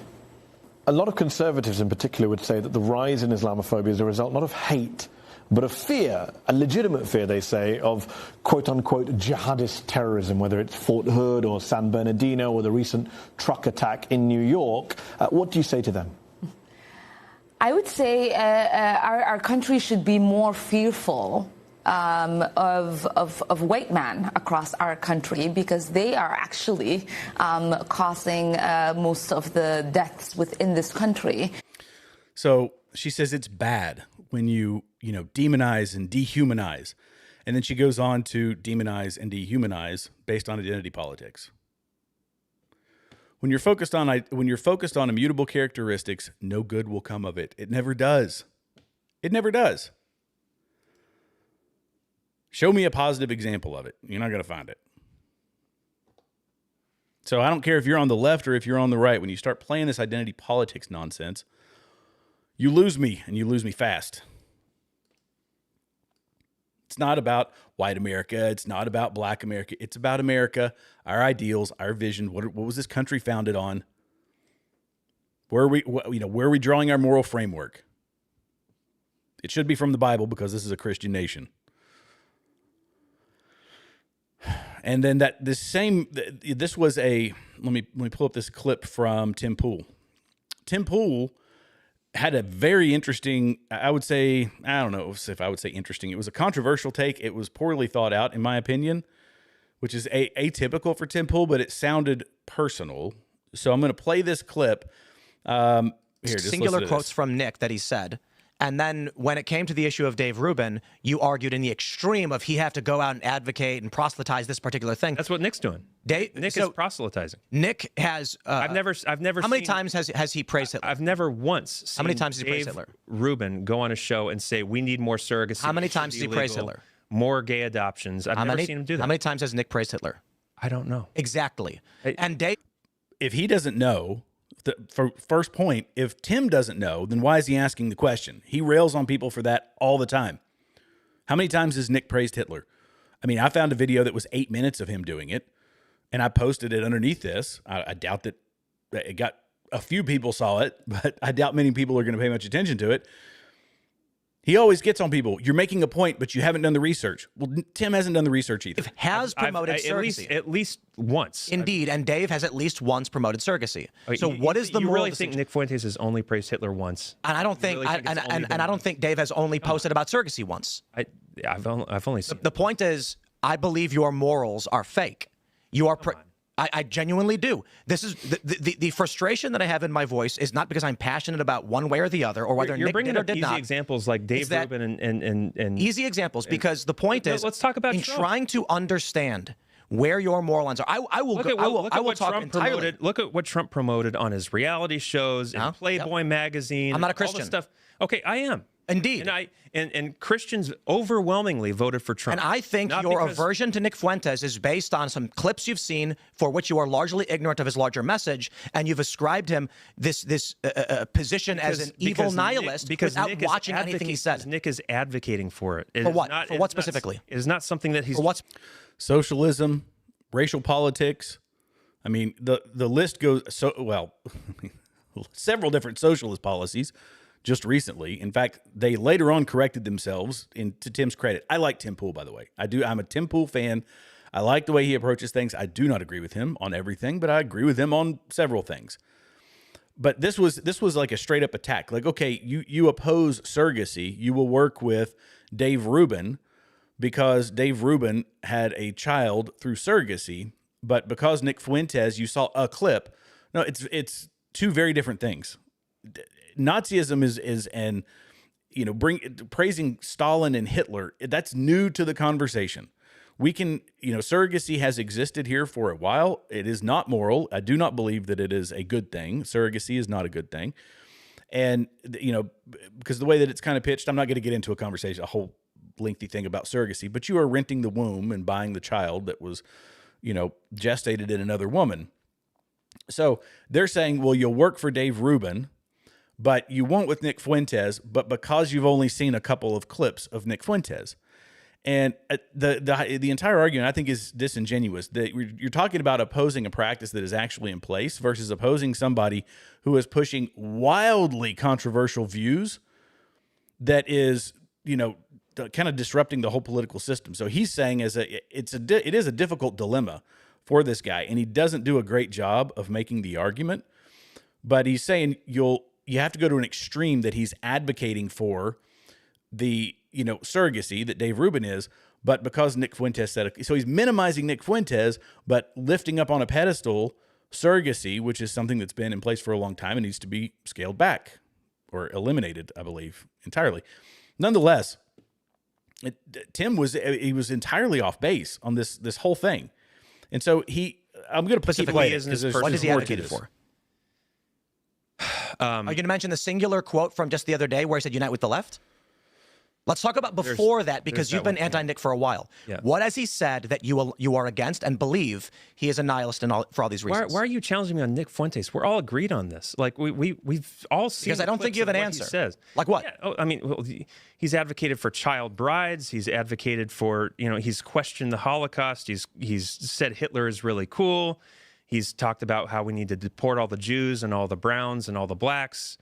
A lot of conservatives in particular would say that the rise in Islamophobia is a result not of hate, but of fear, a legitimate fear, they say, of quote-unquote jihadist terrorism, whether it's Fort Hood or San Bernardino or the recent truck attack in New York. What do you say to them? I would say our country should be more fearful of white men across our country, because they are actually causing most of the deaths within this country. So she says it's bad when you demonize and dehumanize. And then she goes on to demonize and dehumanize based on identity politics. When you're focused on immutable characteristics, no good will come of it. It never does. It never does. Show me a positive example of it. You're not going to find it. So I don't care if you're on the left or if you're on the right. When you start playing this identity politics nonsense, you lose me, and you lose me fast. It's not about white America. It's not about black America. It's about America, our ideals, our vision. What was this country founded on? Where are we drawing our moral framework? It should be from the Bible, because this is a Christian nation. And then this was a, let me pull up this clip from Tim Pool. Tim Pool had a very interesting, I would say, I don't know if I would say interesting. It was a controversial take. It was poorly thought out, in my opinion, which is atypical for Tim Pool, but it sounded personal. So I'm going to play this clip. Here, just singular quotes from Nick that he said. And then when it came to the issue of Dave Rubin, you argued in the extreme of he have to go out and advocate and proselytize this particular thing. That's what Nick's doing. Nick is proselytizing. Nick has. I've never. How many times has he praised Hitler? I've never once seen. How many times has he Dave praised Hitler? Rubin go on a show and say we need more surrogacy. How many times has he praised Hitler? More gay adoptions. I've never seen him do that. How many times has Nick praised Hitler? I don't know exactly. And Dave, if he doesn't know. For first point, if Tim doesn't know, then why is he asking the question? He rails on people for that all the time. How many times has Nick praised Hitler? I mean, I found a video that was 8 minutes of him doing it, and I posted it underneath this. I doubt that it got a few people saw it, but I doubt many people are going to pay much attention to it. He always gets on people. You're making a point, but you haven't done the research. Well, Tim hasn't done the research either. Dave has promoted surrogacy. At least once. Indeed, and Dave has at least once promoted surrogacy. So what is the you moral really think Nick Fuentes has only praised Hitler once? And I don't think, I don't think Dave has only posted about surrogacy once. I've only seen. The point is, I believe your morals are fake. You are. I genuinely do. This is the frustration that I have in my voice is not because I'm passionate about one way or the other, or whether you're Nick bringing did or up did easy not. examples like Dave Rubin and easy examples, because the point is, let's talk about in Trump. Trying to understand where your moral lines are. I will talk entirely. Look at what Trump promoted on his reality shows and Playboy magazine. I'm not a all Christian. this stuff. Okay, I am. Indeed. And Christians overwhelmingly voted for Trump. And I think your aversion to Nick Fuentes is based on some clips you've seen for which you are largely ignorant of his larger message, and you've ascribed him this position as an evil nihilist without watching anything he said. Nick is advocating for it. For what? For what specifically? It is not something that he's... For what's socialism, racial politics. I mean, the list goes several different socialist policies. Just recently. In fact, they later on corrected themselves, to Tim's credit. I like Tim Pool, by the way. I'm a Tim Pool fan. I like the way he approaches things. I do not agree with him on everything, but I agree with him on several things. But this was like a straight up attack. Like, okay, you oppose surrogacy. You will work with Dave Rubin because Dave Rubin had a child through surrogacy, but because Nick Fuentes, you saw a clip. No, it's two very different things. Nazism is praising Stalin and Hitler. That's new to the conversation. We can, surrogacy has existed here for a while. It is not moral. I do not believe that it is a good thing. Surrogacy is not a good thing. And, because the way that it's kind of pitched, I'm not going to get into a whole lengthy thing about surrogacy, but you are renting the womb and buying the child that was, gestated in another woman. So they're saying, well, you'll work for Dave Rubin, but you won't with Nick Fuentes, but because you've only seen a couple of clips of Nick Fuentes. And the entire argument, I think, is disingenuous. That you're talking about opposing a practice that is actually in place versus opposing somebody who is pushing wildly controversial views that is, kind of disrupting the whole political system. So he's saying it is a difficult dilemma for this guy, and he doesn't do a great job of making the argument. But he's saying you have to go to an extreme that he's advocating for the surrogacy that Dave Rubin is, but because Nick Fuentes said it, so he's minimizing Nick Fuentes, but lifting up on a pedestal surrogacy, which is something that's been in place for a long time and needs to be scaled back or eliminated, I believe, entirely. Nonetheless, Tim was entirely off base on this whole thing, and so I'm going to specifically what is he advocated for? Are you going to mention the singular quote from just the other day where he said unite with the left? Let's talk about before that, because you've been anti-Nick for a while. Yeah. What has he said that you are against and believe he is a nihilist for all these reasons? Why are you challenging me on Nick Fuentes? We're all agreed on this. Like we've all seen. Because I don't think you have an answer. He says. Like what? Yeah, he's advocated for child brides. He's advocated for he's questioned the Holocaust. He's said Hitler is really cool. He's talked about how we need to deport all the Jews and all the Browns and all the blacks.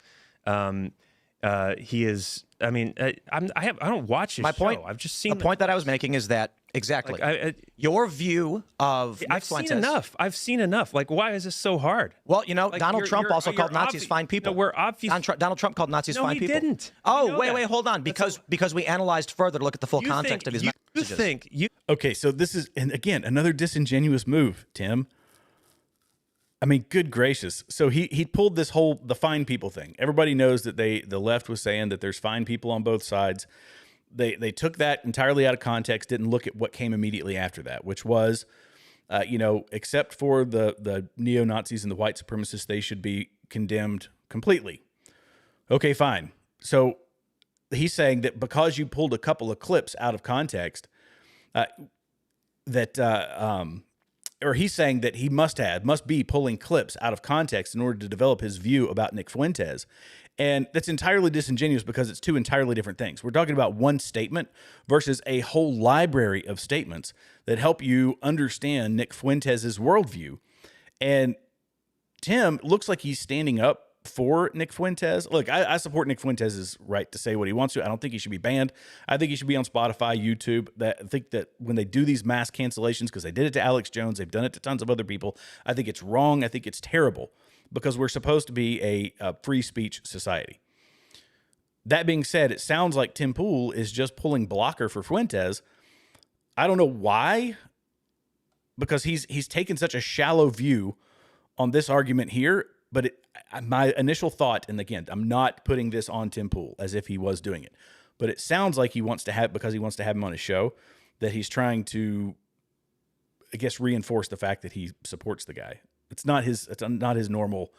He is. I don't watch his show. I've just seen the point that I was making is that exactly your view of Nick Fuentes. Seen enough. I've seen enough. Like, why is this so hard? Well, Donald Trump also called Nazis fine people. Donald Trump called Nazis fine people. No, he didn't. Oh, wait, hold on. Because we analyzed further to look at the full context of his messages. Okay, so this is, and again, another disingenuous move, Tim. I mean, good gracious. So he pulled the fine people thing. Everybody knows that the left was saying that there's fine people on both sides. They took that entirely out of context, didn't look at what came immediately after that, which was, except for the neo-Nazis and the white supremacists, they should be condemned completely. Okay, fine. So he's saying that because you pulled a couple of clips out of context, or he's saying that he must be pulling clips out of context in order to develop his view about Nick Fuentes. And that's entirely disingenuous because it's two entirely different things. We're talking about one statement versus a whole library of statements that help you understand Nick Fuentes' worldview. And Tim looks like he's standing up for Nick Fuentes. Look, I support Nick Fuentes' right to say what he wants to. I don't think he should be banned. I think he should be on Spotify, YouTube. I think that when they do these mass cancellations, because they did it to Alex Jones, they've done it to tons of other people, I think it's wrong. I think it's terrible because we're supposed to be a free speech society. That being said, it sounds like Tim Pool is just pulling blocker for Fuentes. I don't know why, because he's taken such a shallow view on this argument here. But my initial thought, and again, I'm not putting this on Tim Pool as if he was doing it, but it sounds like because he wants to have him on his show, that he's trying to, I guess, reinforce the fact that he supports the guy. It's not his normal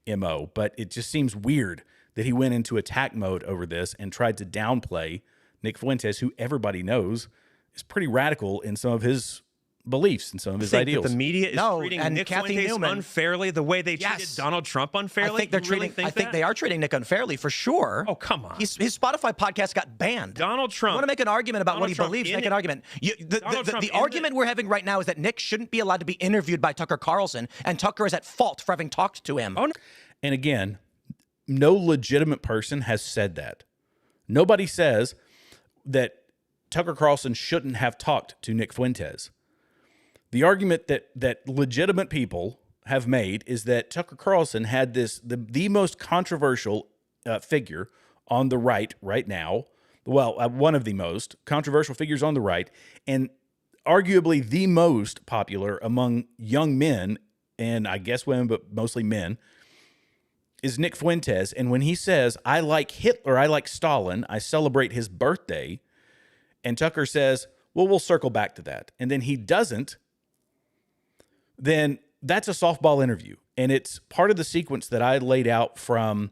MO, but it just seems weird that he went into attack mode over this and tried to downplay Nick Fuentes, who everybody knows is pretty radical in some of his beliefs and some of his ideals. That the media is treating Nick Fuentes unfairly the way they treated Donald Trump unfairly? I think they are treating Nick unfairly for sure. Oh, come on. His Spotify podcast got banned. Donald Trump. You want to make an argument about what he believes, make an argument. The argument we're having right now is that Nick shouldn't be allowed to be interviewed by Tucker Carlson, and Tucker is at fault for having talked to him. Oh, no. And again, no legitimate person has said that. Nobody says that Tucker Carlson shouldn't have talked to Nick Fuentes. The argument that legitimate people have made is that Tucker Carlson had the most controversial figure on the right now. Well, one of the most controversial figures on the right, and arguably the most popular among young men, and I guess women, but mostly men, is Nick Fuentes. And when he says, I like Hitler, I like Stalin, I celebrate his birthday, and Tucker says, well, we'll circle back to that. And then he doesn't, then that's a softball interview. And it's part of the sequence that I laid out from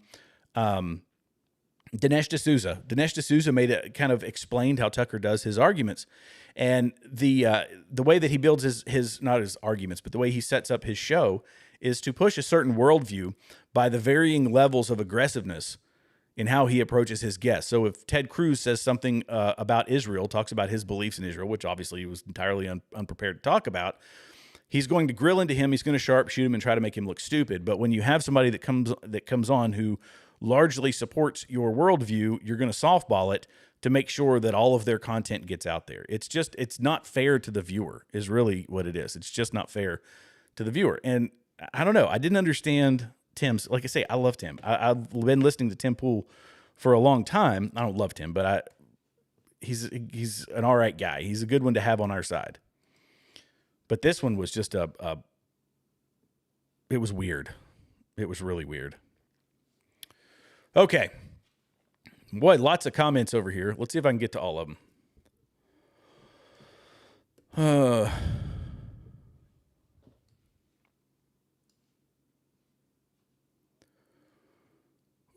Dinesh D'Souza. Dinesh D'Souza kind of explained how Tucker does his arguments. And the way that he builds his not his arguments, but the way he sets up his show is to push a certain worldview by the varying levels of aggressiveness in how he approaches his guests. So if Ted Cruz says something about Israel, talks about his beliefs in Israel, which obviously he was entirely unprepared to talk about, he's going to grill into him. He's going to sharpshoot him and try to make him look stupid. But when you have somebody that comes on who largely supports your worldview, you're going to softball it to make sure that all of their content gets out there. It's not fair to the viewer is really what it is. It's just not fair to the viewer. And I don't know. I didn't understand Tim's. Like I say, I love Tim. I've been listening to Tim Pool for a long time. I don't love Tim, but he's an all right guy. He's a good one to have on our side. But this one was just it was weird. It was really weird. Okay. Boy, lots of comments over here. Let's see if I can get to all of them.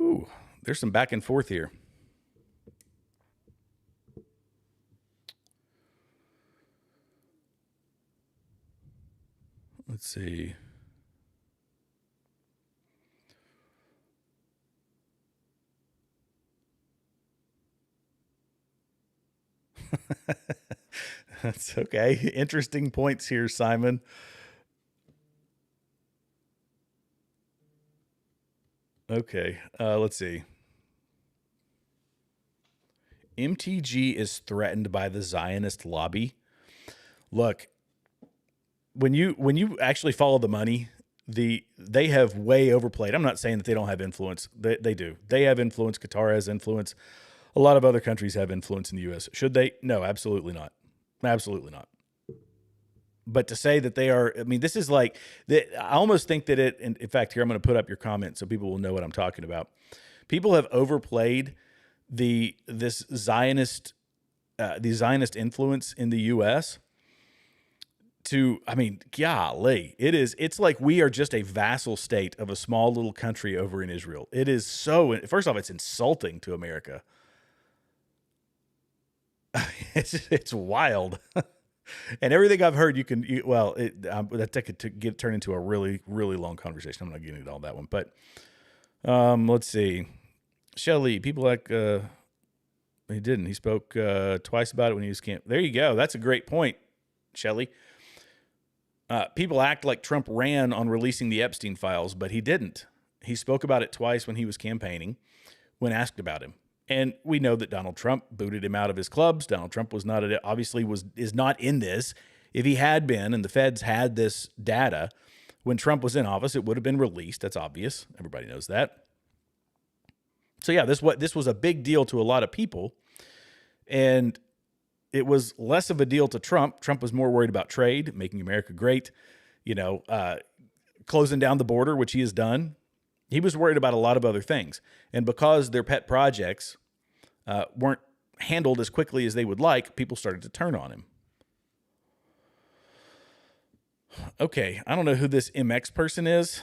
Ooh, there's some back and forth here. Let's see. That's okay. Interesting points here, Simon. Okay, let's see. MTG is threatened by the Zionist lobby. Look, when you actually follow the money, they have way overplayed. I'm not saying that they don't have influence. They do. They have influence. Qatar has influence. A lot of other countries have influence in the U.S. Should they? No, absolutely not. Absolutely not. But to say that they are, I mean, this is like, I almost think that in fact, here, I'm going to put up your comment so people will know what I'm talking about. People have overplayed the Zionist influence in the U.S. I mean, golly, it's like we are just a vassal state of a small little country over in Israel. It is first off, it's insulting to America. It's wild. And everything I've heard, that could turn into a really, really long conversation. I'm not getting into all that one, but let's see. Shelley, people like he didn't. He spoke twice about it when he was camp. There you go. That's a great point, Shelley. People act like Trump ran on releasing the Epstein files, but he didn't. He spoke about it twice when he was campaigning, when asked about him. And we know that Donald Trump booted him out of his clubs. Donald Trump is not in this. If he had been, and the feds had this data when Trump was in office, it would have been released. That's obvious. Everybody knows that. So yeah, this was a big deal to a lot of people, and it was less of a deal to Trump. Trump was more worried about trade, making America great, closing down the border, which he has done. He was worried about a lot of other things. And because their pet projects weren't handled as quickly as they would like, people started to turn on him. Okay, I don't know who this MX person is.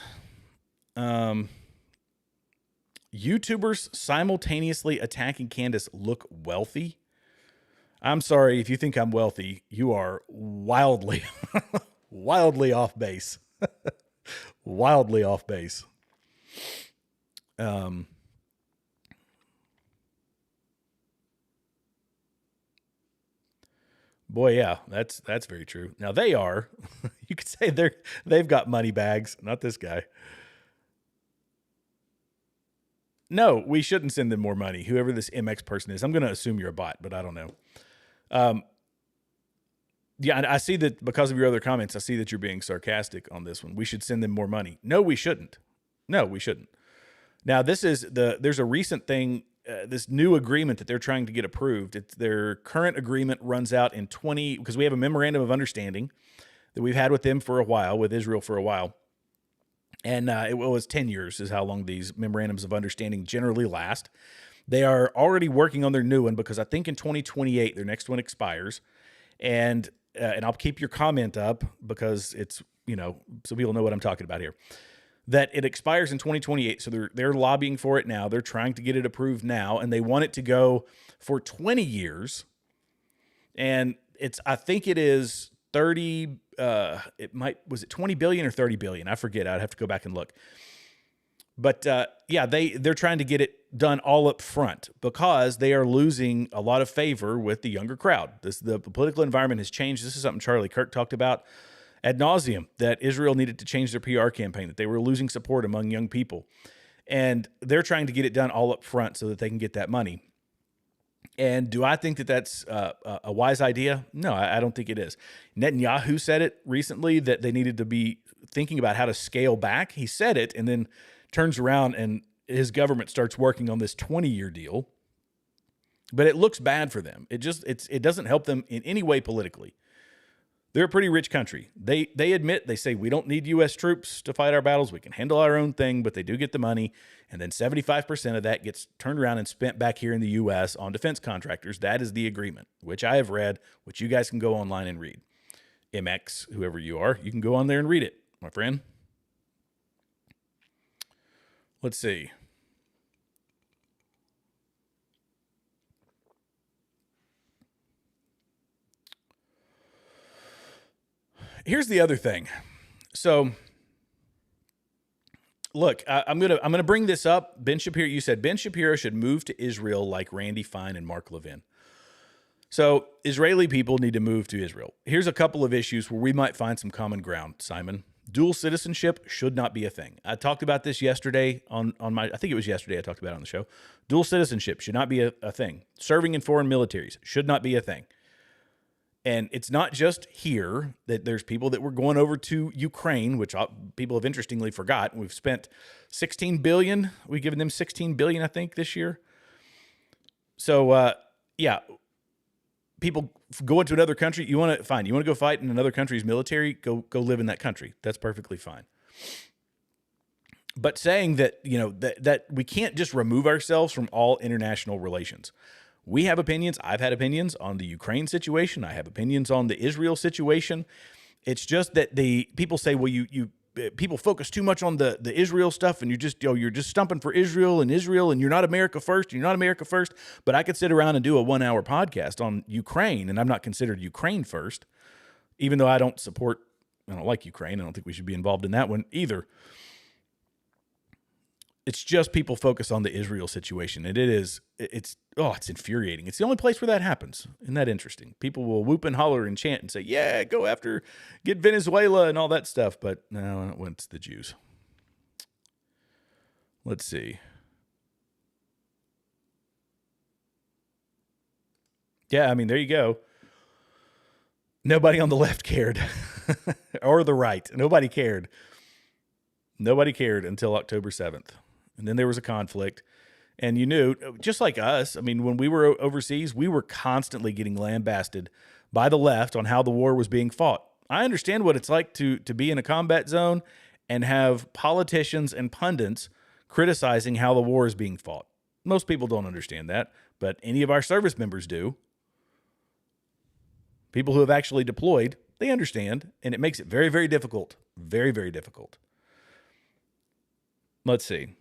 YouTubers simultaneously attacking Candace look wealthy. I'm sorry, if you think I'm wealthy, you are wildly, wildly off base. Wildly off base. Boy, yeah, that's very true. Now they are, you could say they've got money bags, not this guy. No, we shouldn't send them more money. Whoever this MX person is, I'm going to assume you're a bot, but I don't know. Yeah, I see that because of your other comments, I see that you're being sarcastic on this one. We should send them more money. No, we shouldn't. No, we shouldn't. Now, there's a recent thing, this new agreement that they're trying to get approved. Their current agreement runs out in because we have a memorandum of understanding that we've had with them for a while, with Israel for a while. And it was 10 years is how long these memorandums of understanding generally last. They are already working on their new one because I think in 2028, their next one expires. And I'll keep your comment up because it's, so people know what I'm talking about here. That it expires in 2028, so they're lobbying for it now. They're trying to get it approved now, and they want it to go for 20 years. And I think it is 30. Was it 20 billion or 30 billion? I forget. I'd have to go back and look. But yeah, they're trying to get it done all up front because they are losing a lot of favor with the younger crowd. The political environment has changed. This is something Charlie Kirk talked about ad nauseum, that Israel needed to change their PR campaign, that they were losing support among young people. And they're trying to get it done all up front so that they can get that money. And do I think that that's a wise idea? No, I don't think it is. Netanyahu said it recently that they needed to be thinking about how to scale back. He said it and then turns around and his government starts working on this 20-year deal. But it looks bad for them. It doesn't help them in any way politically. They're a pretty rich country. They admit, they say, we don't need U.S. troops to fight our battles. We can handle our own thing, but they do get the money. And then 75% of that gets turned around and spent back here in the U.S. on defense contractors. That is the agreement, which I have read, which you guys can go online and read. MX, whoever you are, you can go on there and read it, my friend. Let's see. Here's the other thing. So, look, I'm gonna bring this up. Ben Shapiro, you said Ben Shapiro should move to Israel like Randy Fine and Mark Levin. So, Israeli people need to move to Israel. Here's a couple of issues where we might find some common ground, Simon. Dual citizenship should not be a thing. I talked about this yesterday on my, I think it was yesterday I talked about it on the show. Dual citizenship should not be a thing. Serving in foreign militaries should not be a thing. And it's not just here that there's people that were going over to Ukraine, which people have interestingly forgotten. We've spent $16 billion. We've given them $16 billion, I think, this year. So, yeah, people go into another country. You want to go fight in another country's military? Go live in that country. That's perfectly fine. But saying that, that we can't just remove ourselves from all international relations. We have opinions. I've had opinions on the Ukraine situation. I have opinions on the Israel situation. It's just that people say, well, people focus too much on the Israel stuff, and you're just stumping for Israel, and you're not America first. You're not America first. But I could sit around and do a 1-hour podcast on Ukraine, and I'm not considered Ukraine first, even though I don't like Ukraine. I don't think we should be involved in that one either. It's just people focus on the Israel situation, and it's infuriating. It's the only place where that happens. Isn't that interesting? People will whoop and holler and chant and say, yeah, get Venezuela and all that stuff. But no, it went to the Jews. Let's see. Yeah, I mean, there you go. Nobody on the left cared. Or the right. Nobody cared. Nobody cared until October 7th. And then there was a conflict. And you knew, just like us, I mean, when we were overseas, we were constantly getting lambasted by the left on how the war was being fought. I understand what it's like to be in a combat zone and have politicians and pundits criticizing how the war is being fought. Most people don't understand that, but any of our service members do. People who have actually deployed, they understand, and it makes it very, very difficult. Very, very difficult. Let's see.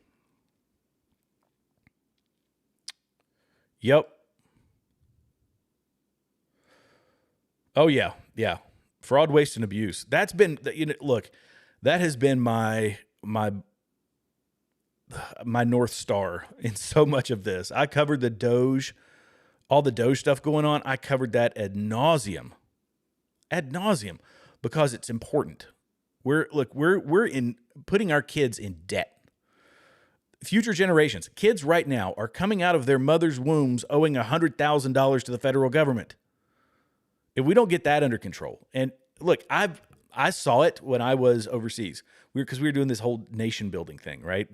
Yep. Oh, yeah. Yeah. Fraud, waste, and abuse. That's been, look, that has been my North Star in so much of this. I covered the Doge, all the Doge stuff going on. I covered that ad nauseum, because it's important. We're putting our kids in debt. Future generations, kids right now are coming out of their mother's wombs owing $100,000 to the federal government. If we don't get that under control, and look, I saw it when I was overseas. Because we were doing this whole nation building thing, right?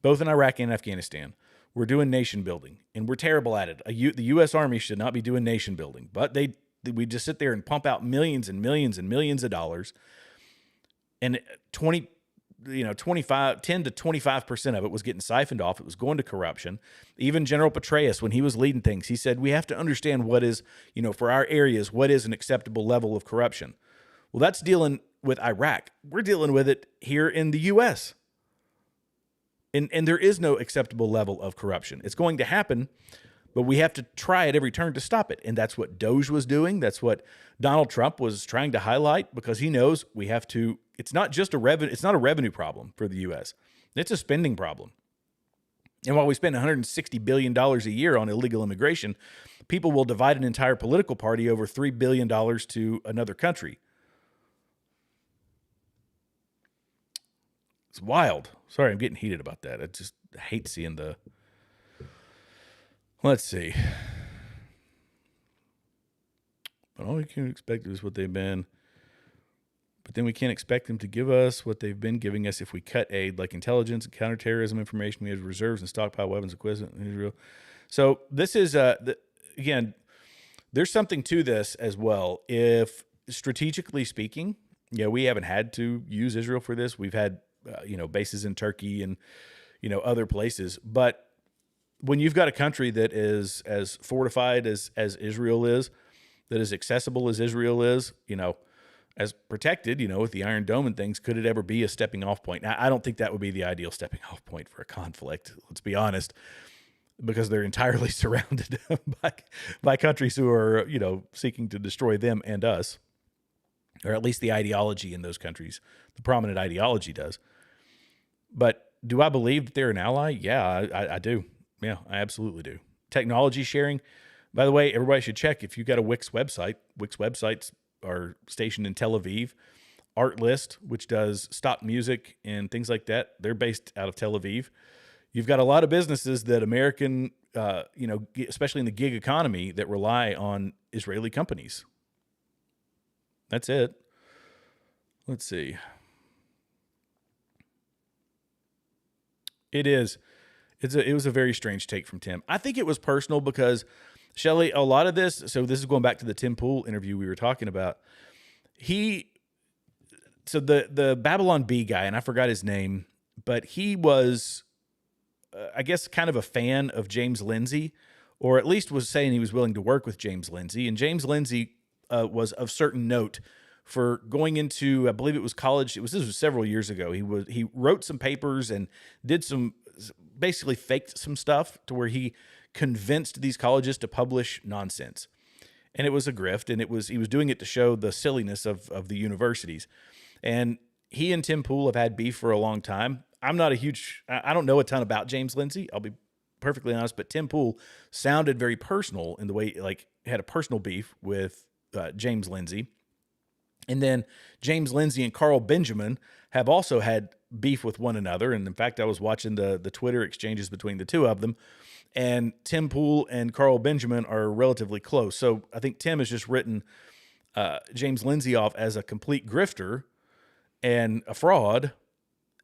Both in Iraq and Afghanistan, we're doing nation building, and we're terrible at it. The U.S. Army should not be doing nation building, but we just sit there and pump out millions and millions and millions of dollars, and 10 to 25% of it was getting siphoned off. It was going to corruption. Even General Petraeus, when he was leading things, he said, we have to understand what is, for our areas, what is an acceptable level of corruption. Well, that's dealing with Iraq. We're dealing with it here in the U.S. And there is no acceptable level of corruption. It's going to happen, but we have to try at every turn to stop it. And that's what Doge was doing. That's what Donald Trump was trying to highlight, because he knows we have to. It's not just it's not a revenue problem for the U.S. It's a spending problem. And while we spend $160 billion a year on illegal immigration, people will divide an entire political party over $3 billion to another country. It's wild. Sorry, I'm getting heated about that. I just hate seeing the... Let's see. But all we can expect is what they've been. But then we can't expect them to give us what they've been giving us if we cut aid, like intelligence and counterterrorism information. We have reserves and stockpile weapons equipment in Israel. So this is, again, there's something to this as well. If strategically speaking, we haven't had to use Israel for this. We've had, bases in Turkey and, other places. But when you've got a country that is as fortified as Israel is, that is accessible as Israel is, as protected, with the Iron Dome and things, could it ever be a stepping off point? Now, I don't think that would be the ideal stepping off point for a conflict, let's be honest, because they're entirely surrounded by countries who are, seeking to destroy them and us, or at least the ideology in those countries, the prominent ideology does. But do I believe that they're an ally? Yeah, I do. Yeah, I absolutely do. Technology sharing. By the way, everybody should check if you've got a Wix website. Wix websites are stationed in Tel Aviv. Artlist, which does stock music and things like that, they're based out of Tel Aviv. You've got a lot of businesses that American, especially in the gig economy, that rely on Israeli companies. That's it. Let's see. It was a very strange take from Tim. I think it was personal because, Shelley, a lot of this, so this is going back to the Tim Pool interview we were talking about. So the Babylon Bee guy, and I forgot his name, but he was, I guess, kind of a fan of James Lindsay, or at least was saying he was willing to work with James Lindsay. And James Lindsay was of certain note for going into, I believe it was college. This was several years ago. He wrote some papers and basically faked some stuff to where he convinced these colleges to publish nonsense. And it was a grift, and he was doing it to show the silliness of the universities. And he and Tim Pool have had beef for a long time. I don't know a ton about James Lindsay, I'll be perfectly honest, but Tim Pool sounded very personal in the way, like, had a personal beef with James Lindsay. And then James Lindsay and Carl Benjamin have also had beef with one another. And in fact, I was watching the Twitter exchanges between the two of them. And Tim Pool and Carl Benjamin are relatively close. So I think Tim has just written James Lindsay off as a complete grifter and a fraud.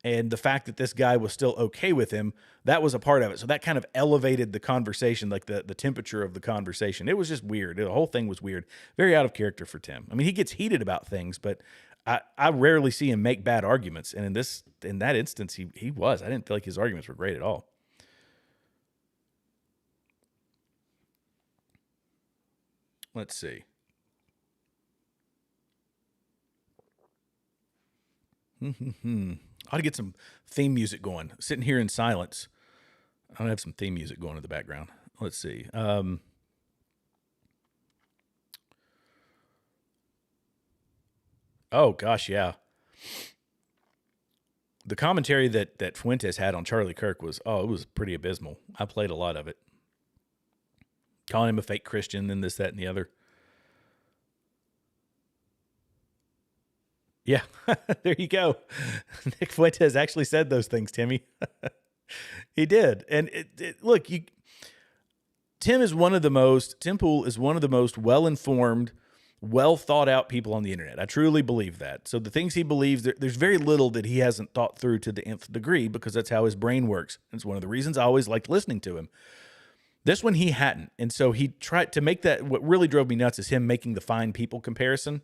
And the fact that this guy was still okay with him, that was a part of it. So that kind of elevated the conversation, like the temperature of the conversation. It was just weird. The whole thing was weird. Very out of character for Tim. I mean, he gets heated about things, but I rarely see him make bad arguments. And in that instance, he was. I didn't feel like his arguments were great at all. Let's see. I ought to get some theme music going. Sitting here in silence. I don't have some theme music going in the background. Let's see. Oh, gosh, yeah. The commentary that Fuentes had on Charlie Kirk it was pretty abysmal. I played a lot of it. Calling him a fake Christian and this, that, and the other. Yeah, there you go. Nick Fuentes actually said those things, Timmy. He did. And look, Tim Pool is one of the most well-informed, well-thought-out people on the internet. I truly believe that. So the things he believes, there's very little that he hasn't thought through to the nth degree, because that's how his brain works. It's one of the reasons I always liked listening to him. This one he hadn't. And so he tried to make that, what really drove me nuts is him making the fine people comparison.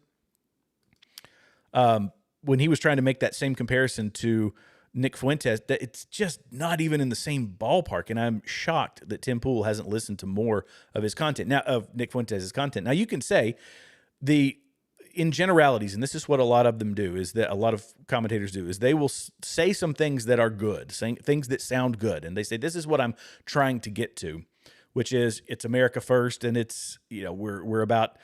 When he was trying to make that same comparison to Nick Fuentes, that it's just not even in the same ballpark. And I'm shocked that Tim Pool hasn't listened to more of his content now, of Nick Fuentes' content. Now you can say in generalities, and this is what a lot of them do, is that a lot of commentators do, is they will say some things that are good, saying things that sound good. And they say, this is what I'm trying to get to, which is it's America first. And it's, we're about,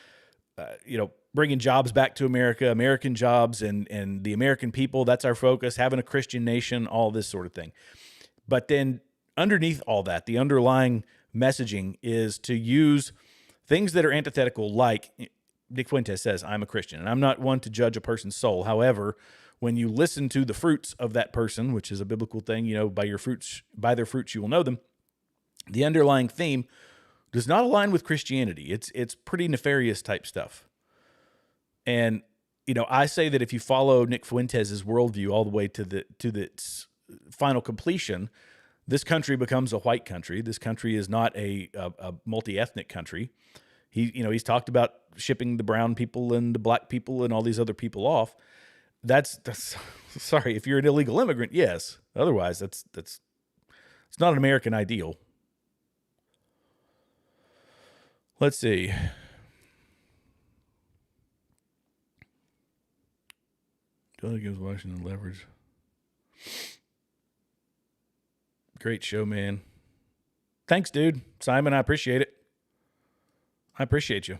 bringing jobs back to America, American jobs and the American people. That's our focus, having a Christian nation, all this sort of thing. But then underneath all that, the underlying messaging is to use things that are antithetical, like Nick Fuentes says, I'm a Christian, and I'm not one to judge a person's soul. However, when you listen to the fruits of that person, which is a biblical thing, by their fruits you will know them, the underlying theme does not align with Christianity. It's pretty nefarious type stuff. And, I say that if you follow Nick Fuentes' worldview all the way to its final completion, this country becomes a white country. This country is not a multi-ethnic country. He's talked about shipping the brown people and the black people and all these other people off. That's sorry, if you're an illegal immigrant, yes. Otherwise, it's not an American ideal. Let's see. Donald gives Washington leverage. Great show, man. Thanks, dude. Simon, I appreciate it. I appreciate you.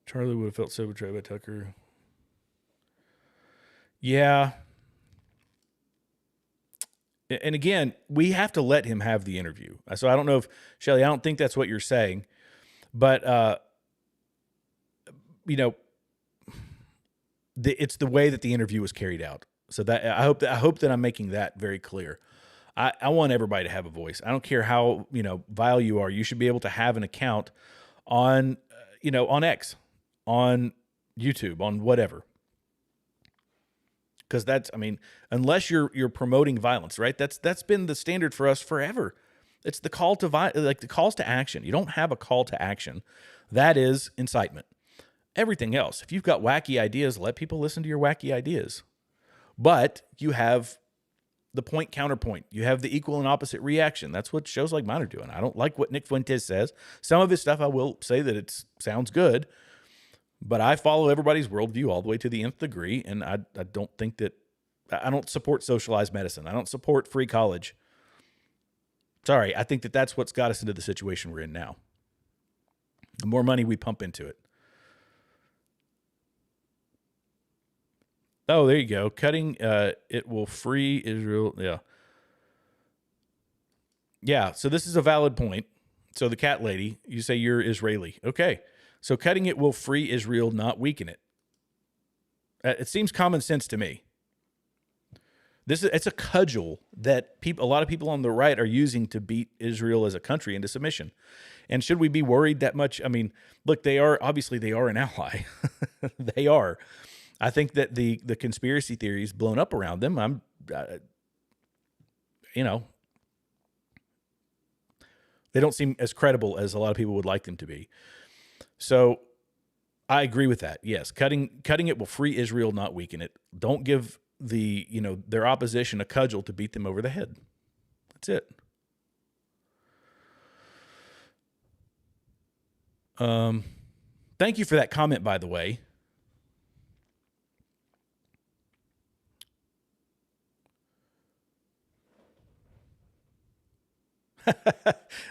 Charlie would have felt so betrayed by Tucker. Yeah. And again, we have to let him have the interview. So I don't know if, Shelley, I don't think that's what you're saying. But, it's the way that the interview was carried out. So that I hope that I'm making that very clear. I want everybody to have a voice. I don't care how, vile you are. You should be able to have an account on, on X, on YouTube, on whatever. Because unless you're promoting violence, right? That's been the standard for us forever. It's the call to the calls to action. You don't have a call to action. That is incitement. Everything else, if you've got wacky ideas, let people listen to your wacky ideas. But you have the point counterpoint. You have the equal and opposite reaction. That's what shows like mine are doing. I don't like what Nick Fuentes says. Some of his stuff I will say that it sounds good, but I follow everybody's worldview all the way to the nth degree, and I don't think that I don't support socialized medicine. I don't support free college. Sorry, I think that that's what's got us into the situation we're in now. The more money we pump into it. Oh, there you go. Cutting it will free Israel. Yeah. Yeah, so this is a valid point. So the cat lady, you say you're Israeli. Okay. So cutting it will free Israel, not weaken it. It seems common sense to me. It's a cudgel that a lot of people on the right are using to beat Israel as a country into submission. And should we be worried that much? I mean, look, they are an ally. They are. I think that the conspiracy theories blown up around them, they don't seem as credible as a lot of people would like them to be. So I agree with that. Yes, cutting it will free Israel, not weaken it. Don't give their opposition a cudgel to beat them over the head. That's it. Thank you for that comment, by the way.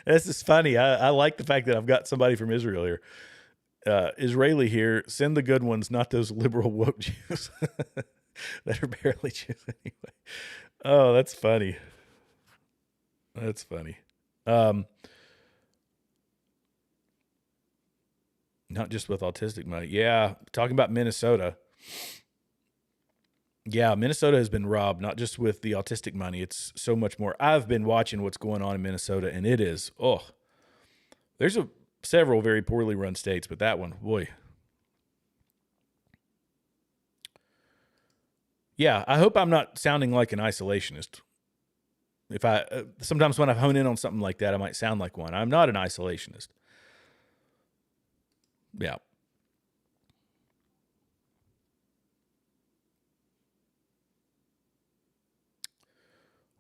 This is funny. I like the fact that I've got somebody from Israel here. Israeli here. Send the good ones, not those liberal woke Jews that are barely Jews anyway. Oh, that's funny. That's funny. Not just with autistic money. Yeah, talking about Minnesota. Yeah, Minnesota has been robbed, not just with the autistic money. It's so much more. I've been watching what's going on in Minnesota, and it is, there's several very poorly run states, but that one, boy. Yeah, I hope I'm not sounding like an isolationist. If sometimes when I hone in on something like that, I might sound like one. I'm not an isolationist. Yeah.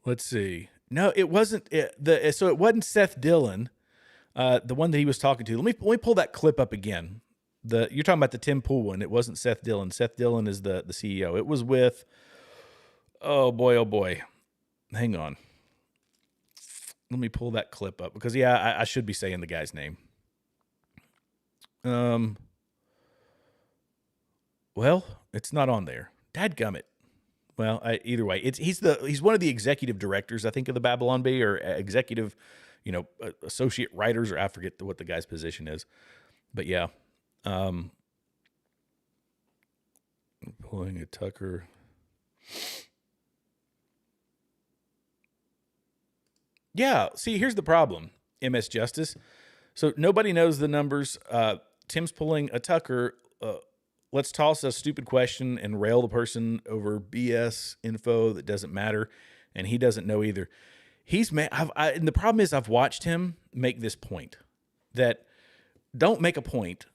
Let's see. No, it wasn't so it wasn't Seth Dillon, the one that he was talking to. Let me pull that clip up again. You're talking about the Tim Pool one. It wasn't Seth Dillon. Seth Dillon is the CEO. It was with, oh boy. Hang on. Let me pull that clip up because I should be saying the guy's name. Well, it's not on there. Dadgummit. Well, either way, he's one of the executive directors, I think, of the Babylon Bee, or executive, associate writers, or I forget what the guy's position is. But yeah, pulling a Tucker. Yeah, see, here's the problem, MS Justice. So nobody knows the numbers. Tim's pulling a Tucker. Let's toss a stupid question and rail the person over BS info that doesn't matter, and he doesn't know either. And the problem is, I've watched him make this point that don't make a point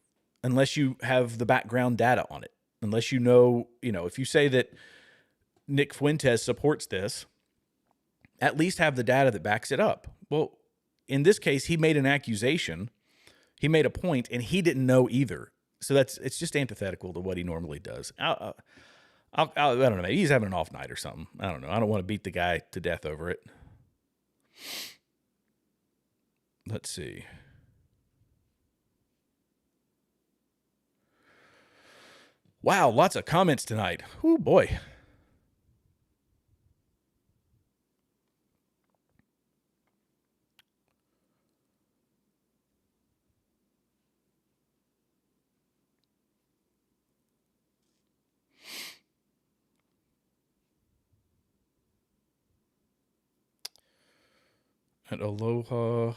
unless you have the background data on it. Unless if you say that Nick Fuentes supports this, at least have the data that backs it up. Well, in this case, he made an accusation, he made a point, and he didn't know either. So it's just antithetical to what he normally does. I don't know. Maybe he's having an off night or something. I don't know. I don't want to beat the guy to death over it. Let's see. Wow, lots of comments tonight. Oh boy. At Aloha.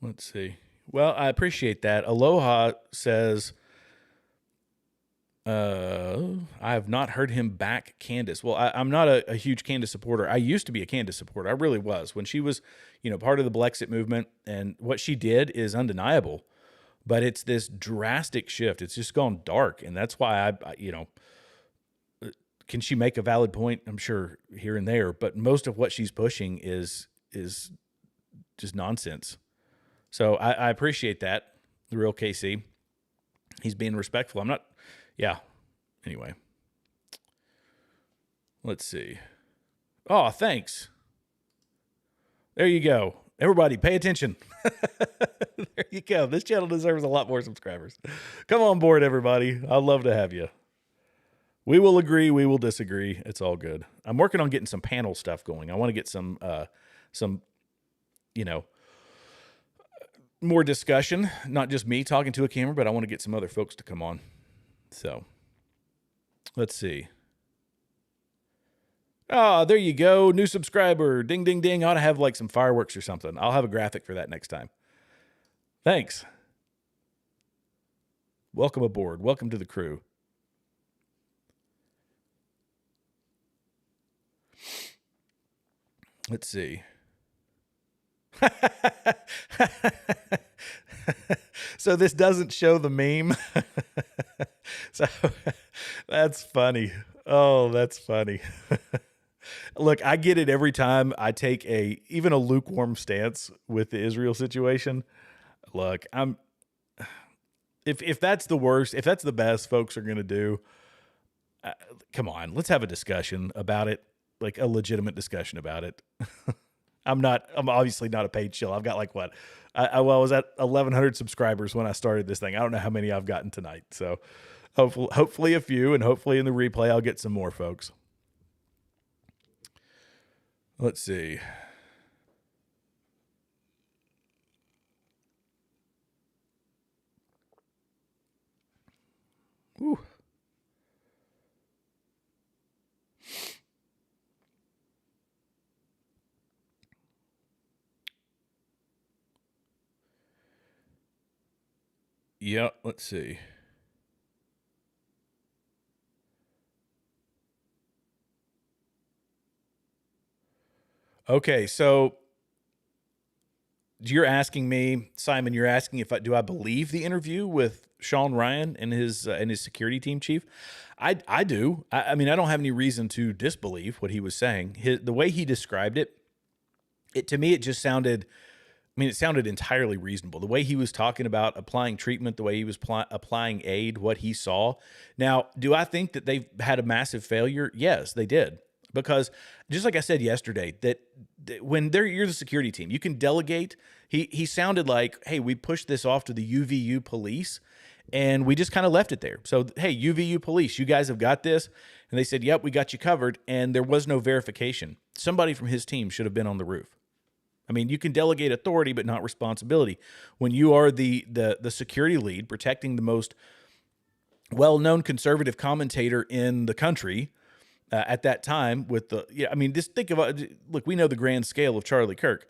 Let's see. Well, I appreciate that. Aloha says, I have not heard him back Candace. Well, I'm not a huge Candace supporter. I used to be a Candace supporter. I really was. When she was, part of the Blexit movement, and what she did is undeniable. But it's this drastic shift. It's just gone dark, and that's why can she make a valid point? I'm sure here and there, but most of what she's pushing is just nonsense. So I appreciate that. The real KC, he's being respectful. I'm not. Yeah. Anyway, let's see. Oh, thanks. There you go. Everybody, pay attention. There you go. This channel deserves a lot more subscribers. Come on board, everybody. I'd love to have you. We will agree. We will disagree. It's all good. I'm working on getting some panel stuff going. I want to get some, more discussion, not just me talking to a camera, but I want to get some other folks to come on. So let's see. Oh, there you go. New subscriber. Ding, ding, ding. I ought to have like some fireworks or something. I'll have a graphic for that next time. Thanks. Welcome aboard. Welcome to the crew. Let's see. So this doesn't show the meme. So that's funny. Oh, that's funny. Look, I get it every time I take even a lukewarm stance with the Israel situation. Look, if that's the worst, if that's the best folks are going to do, come on, let's have a discussion about it. Like a legitimate discussion about it. I'm obviously not a paid shill. I've got like what? I was at 1,100 subscribers when I started this thing. I don't know how many I've gotten tonight. So hopefully a few, and hopefully in the replay, I'll get some more folks. Let's see. Whew. Yeah, let's see. Okay, so you're asking me, Simon, you're asking if do I believe the interview with Sean Ryan and his security team chief? I do. I mean, I don't have any reason to disbelieve what he was saying. The way he described it, to me, it just sounded, it sounded entirely reasonable. The way he was talking about applying treatment, the way he was applying aid, what he saw. Now, do I think that they've had a massive failure? Yes, they did. Because just like I said yesterday, that when you're the security team, you can delegate. He sounded like, hey, we pushed this off to the UVU police. And we just kind of left it there. So, hey, UVU police, you guys have got this. And they said, yep, we got you covered. And there was no verification. Somebody from his team should have been on the roof. I mean, you can delegate authority, but not responsibility. When you are the security lead protecting the most well-known conservative commentator in the country at that time just think of, look, we know the grand scale of Charlie Kirk.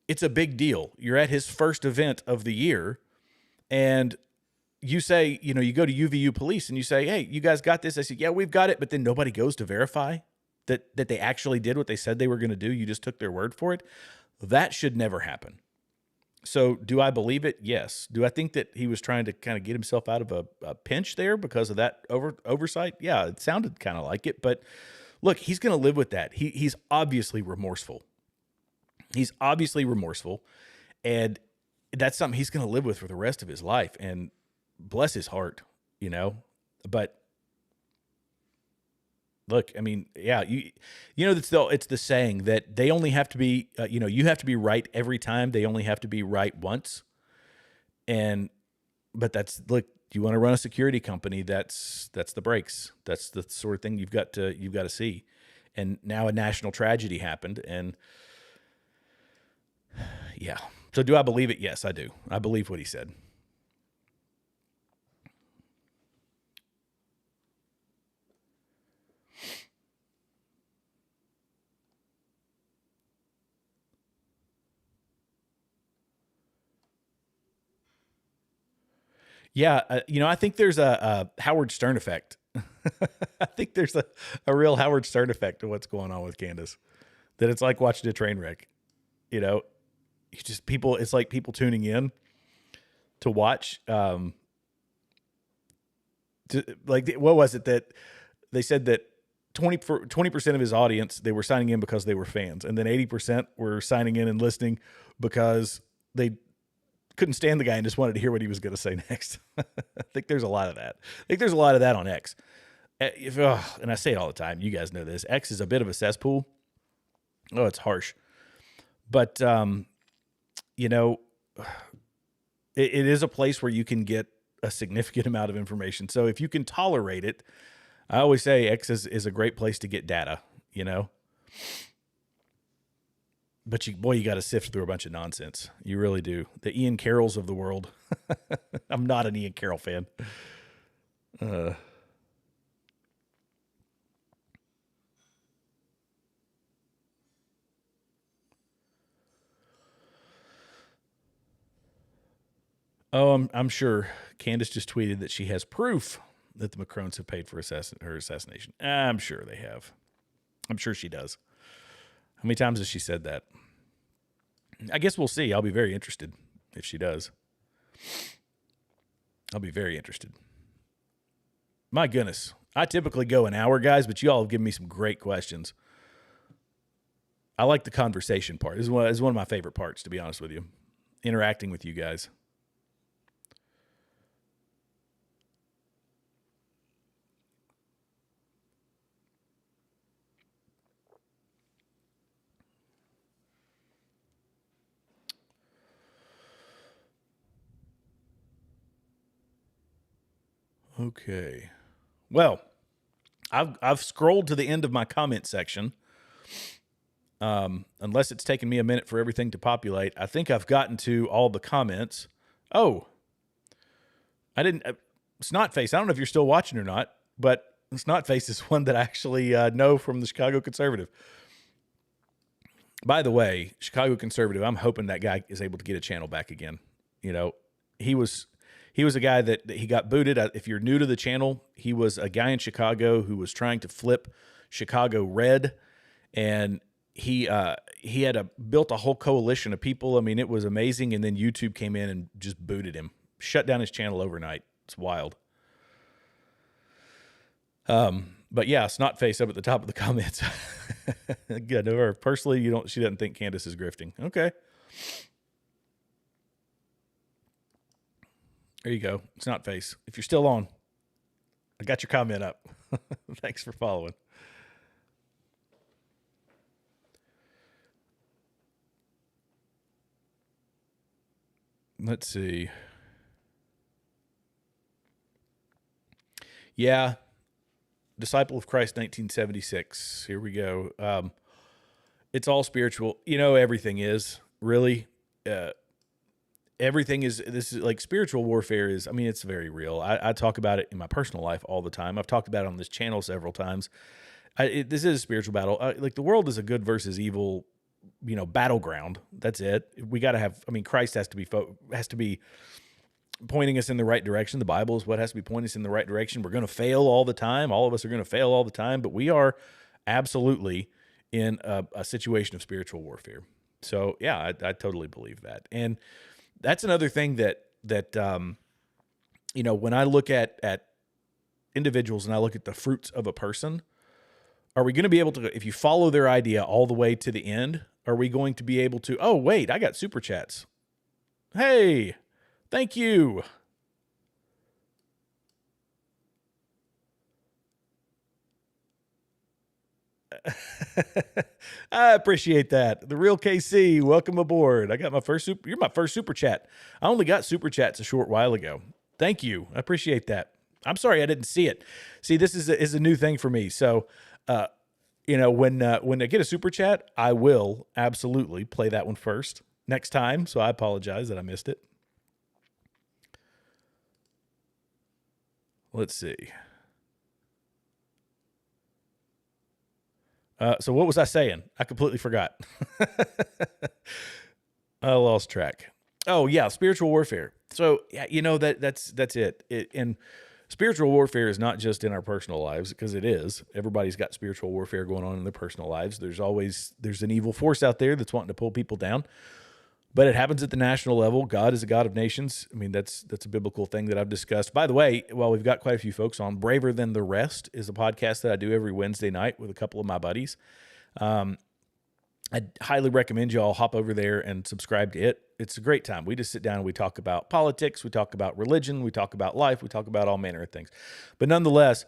It's a big deal. You're at his first event of the year, and you say, you go to UVU police and you say, hey, you guys got this? I said, yeah, we've got it. But then nobody goes to verify that they actually did what they said they were going to do. You just took their word for it. That should never happen. So do I believe it? Yes. Do I think that he was trying to kind of get himself out of a pinch there because of that oversight? Yeah, it sounded kind of like it. But look, he's going to live with that. He's obviously remorseful. He's obviously remorseful. And that's something he's going to live with for the rest of his life. And bless his heart, But look, I mean, yeah, it's the saying that they only have to be, you have to be right every time. They only have to be right once. But look, you want to run a security company, that's the breaks. That's the sort of thing you've got to see. And now a national tragedy happened. And yeah. So do I believe it? Yes, I do. I believe what he said. Yeah, I think there's a Howard Stern effect. I think there's a real Howard Stern effect to what's going on with Candace. That it's like watching a train wreck. It's like people tuning in to watch. What was it that they said that 20% of his audience, they were signing in because they were fans, and then 80% were signing in and listening because they couldn't stand the guy and just wanted to hear what he was going to say next. I think there's a lot of that. I think there's a lot of that on X. And I say it all the time. You guys know this. X is a bit of a cesspool. Oh, it's harsh. But, it is a place where you can get a significant amount of information. So if you can tolerate it, I always say X is a great place to get data, But you got to sift through a bunch of nonsense. You really do. The Ian Carrolls of the world. I'm not an Ian Carroll fan. Oh, I'm sure Candace just tweeted that she has proof that the Macrones have paid for her assassination. I'm sure they have. I'm sure she does. How many times has she said that? I guess we'll see. I'll be very interested if she does. I'll be very interested. My goodness. I typically go an hour, guys, but you all have given me some great questions. I like the conversation part. This is one of my favorite parts, to be honest with you. Interacting with you guys. Okay. Well, I've scrolled to the end of my comment section. Unless it's taken me a minute for everything to populate, I think I've gotten to all the comments. Oh, I didn't. Snotface, I don't know if you're still watching or not, but Snotface is one that I actually know from the Chicago Conservative. By the way, Chicago Conservative, I'm hoping that guy is able to get a channel back again. He was a guy that he got booted. If you're new to the channel, he was a guy in Chicago who was trying to flip Chicago red, and he had built a whole coalition of people. I mean, it was amazing. And then YouTube came in and just booted him, shut down his channel overnight. It's wild. But yeah, Snotface up at the top of the comments. Good. Or personally, she doesn't think Candace is grifting. Okay. There you go. Snotface. If you're still on, I got your comment up. Thanks for following. Let's see. Yeah. Disciple of Christ, 1976. Here we go. It's all spiritual. You know, everything is really, everything is, this is like spiritual warfare is, I mean, it's very real. I talk about it in my personal life all the time. I've talked about it on this channel several times. This is a spiritual battle. Like the world is a good versus evil, you know, battleground. That's it. We got to have, I mean, Christ has to be pointing us in the right direction. The Bible is what has to be pointing us in the right direction. We're going to fail all the time. All of us are going to fail all the time, but we are absolutely in a situation of spiritual warfare. So yeah, I totally believe that. And that's another thing that you know, when I look at individuals and I look at the fruits of a person, are we going to be able to, if you follow their idea all the way to the end, are we going to be able to, oh wait, I got super chats. Hey, thank you. I appreciate that. The real KC, welcome aboard. I got my first you're my first super chat. I only got super chats a short while ago. Thank you. I appreciate that. I'm sorry I didn't see it. See, this is a new thing for me. So, you know, when I get a super chat, I will absolutely play that one first next time. So I apologize that I missed it. Let's see. So what was I saying? I completely forgot. I lost track. Oh yeah, spiritual warfare. So yeah, you know, that's it. And spiritual warfare is not just in our personal lives, because it is. Everybody's got spiritual warfare going on in their personal lives. There's an evil force out there that's wanting to pull people down. But it happens at the national level. God is a God of nations. I mean, that's a biblical thing that I've discussed. By the way, while we've got quite a few folks on, Braver Than the Rest is a podcast that I do every Wednesday night with a couple of my buddies. I highly recommend you all hop over there and subscribe to it. It's a great time. We just sit down and we talk about politics. We talk about religion. We talk about life. We talk about all manner of things. But nonetheless,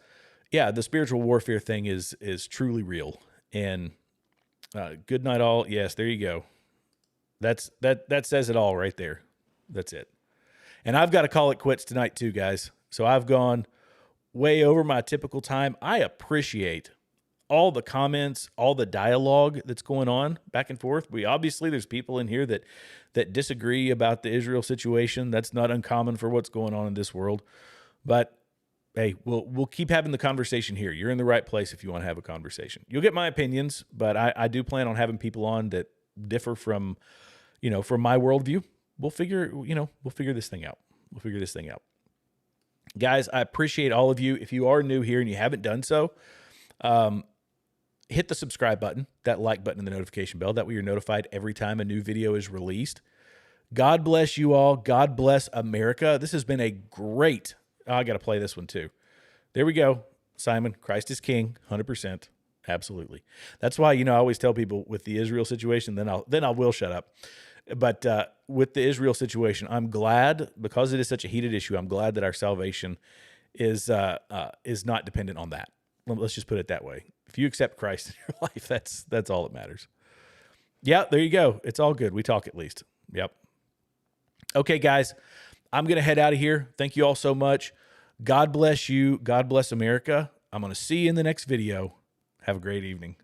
yeah, the spiritual warfare thing is truly real. And good night all. Yes, there you go. That says it all right there. That's it. And I've got to call it quits tonight too, guys. So I've gone way over my typical time. I appreciate all the comments, all the dialogue that's going on back and forth. There's people in here that disagree about the Israel situation. That's not uncommon for what's going on in this world. But hey, we'll keep having the conversation here. You're in the right place if you want to have a conversation. You'll get my opinions, but I do plan on having people on that differ from my worldview. We'll figure this thing out. Guys, I appreciate all of you. If you are new here and you haven't done so, hit the subscribe button, that like button, and the notification bell. That way you're notified every time a new video is released. God bless you all. God bless America. This has been a great, I got to play this one too. There we go. Simon, Christ is King, 100%. Absolutely. That's why, I always tell people with the Israel situation, then I will shut up. But with the Israel situation, I'm glad, because it is such a heated issue, I'm glad that our salvation is not dependent on that. Let's just put it that way. If you accept Christ in your life, that's all that matters. Yeah, there you go. It's all good. We talk at least. Yep. Okay, guys, I'm going to head out of here. Thank you all so much. God bless you. God bless America. I'm going to see you in the next video. Have a great evening.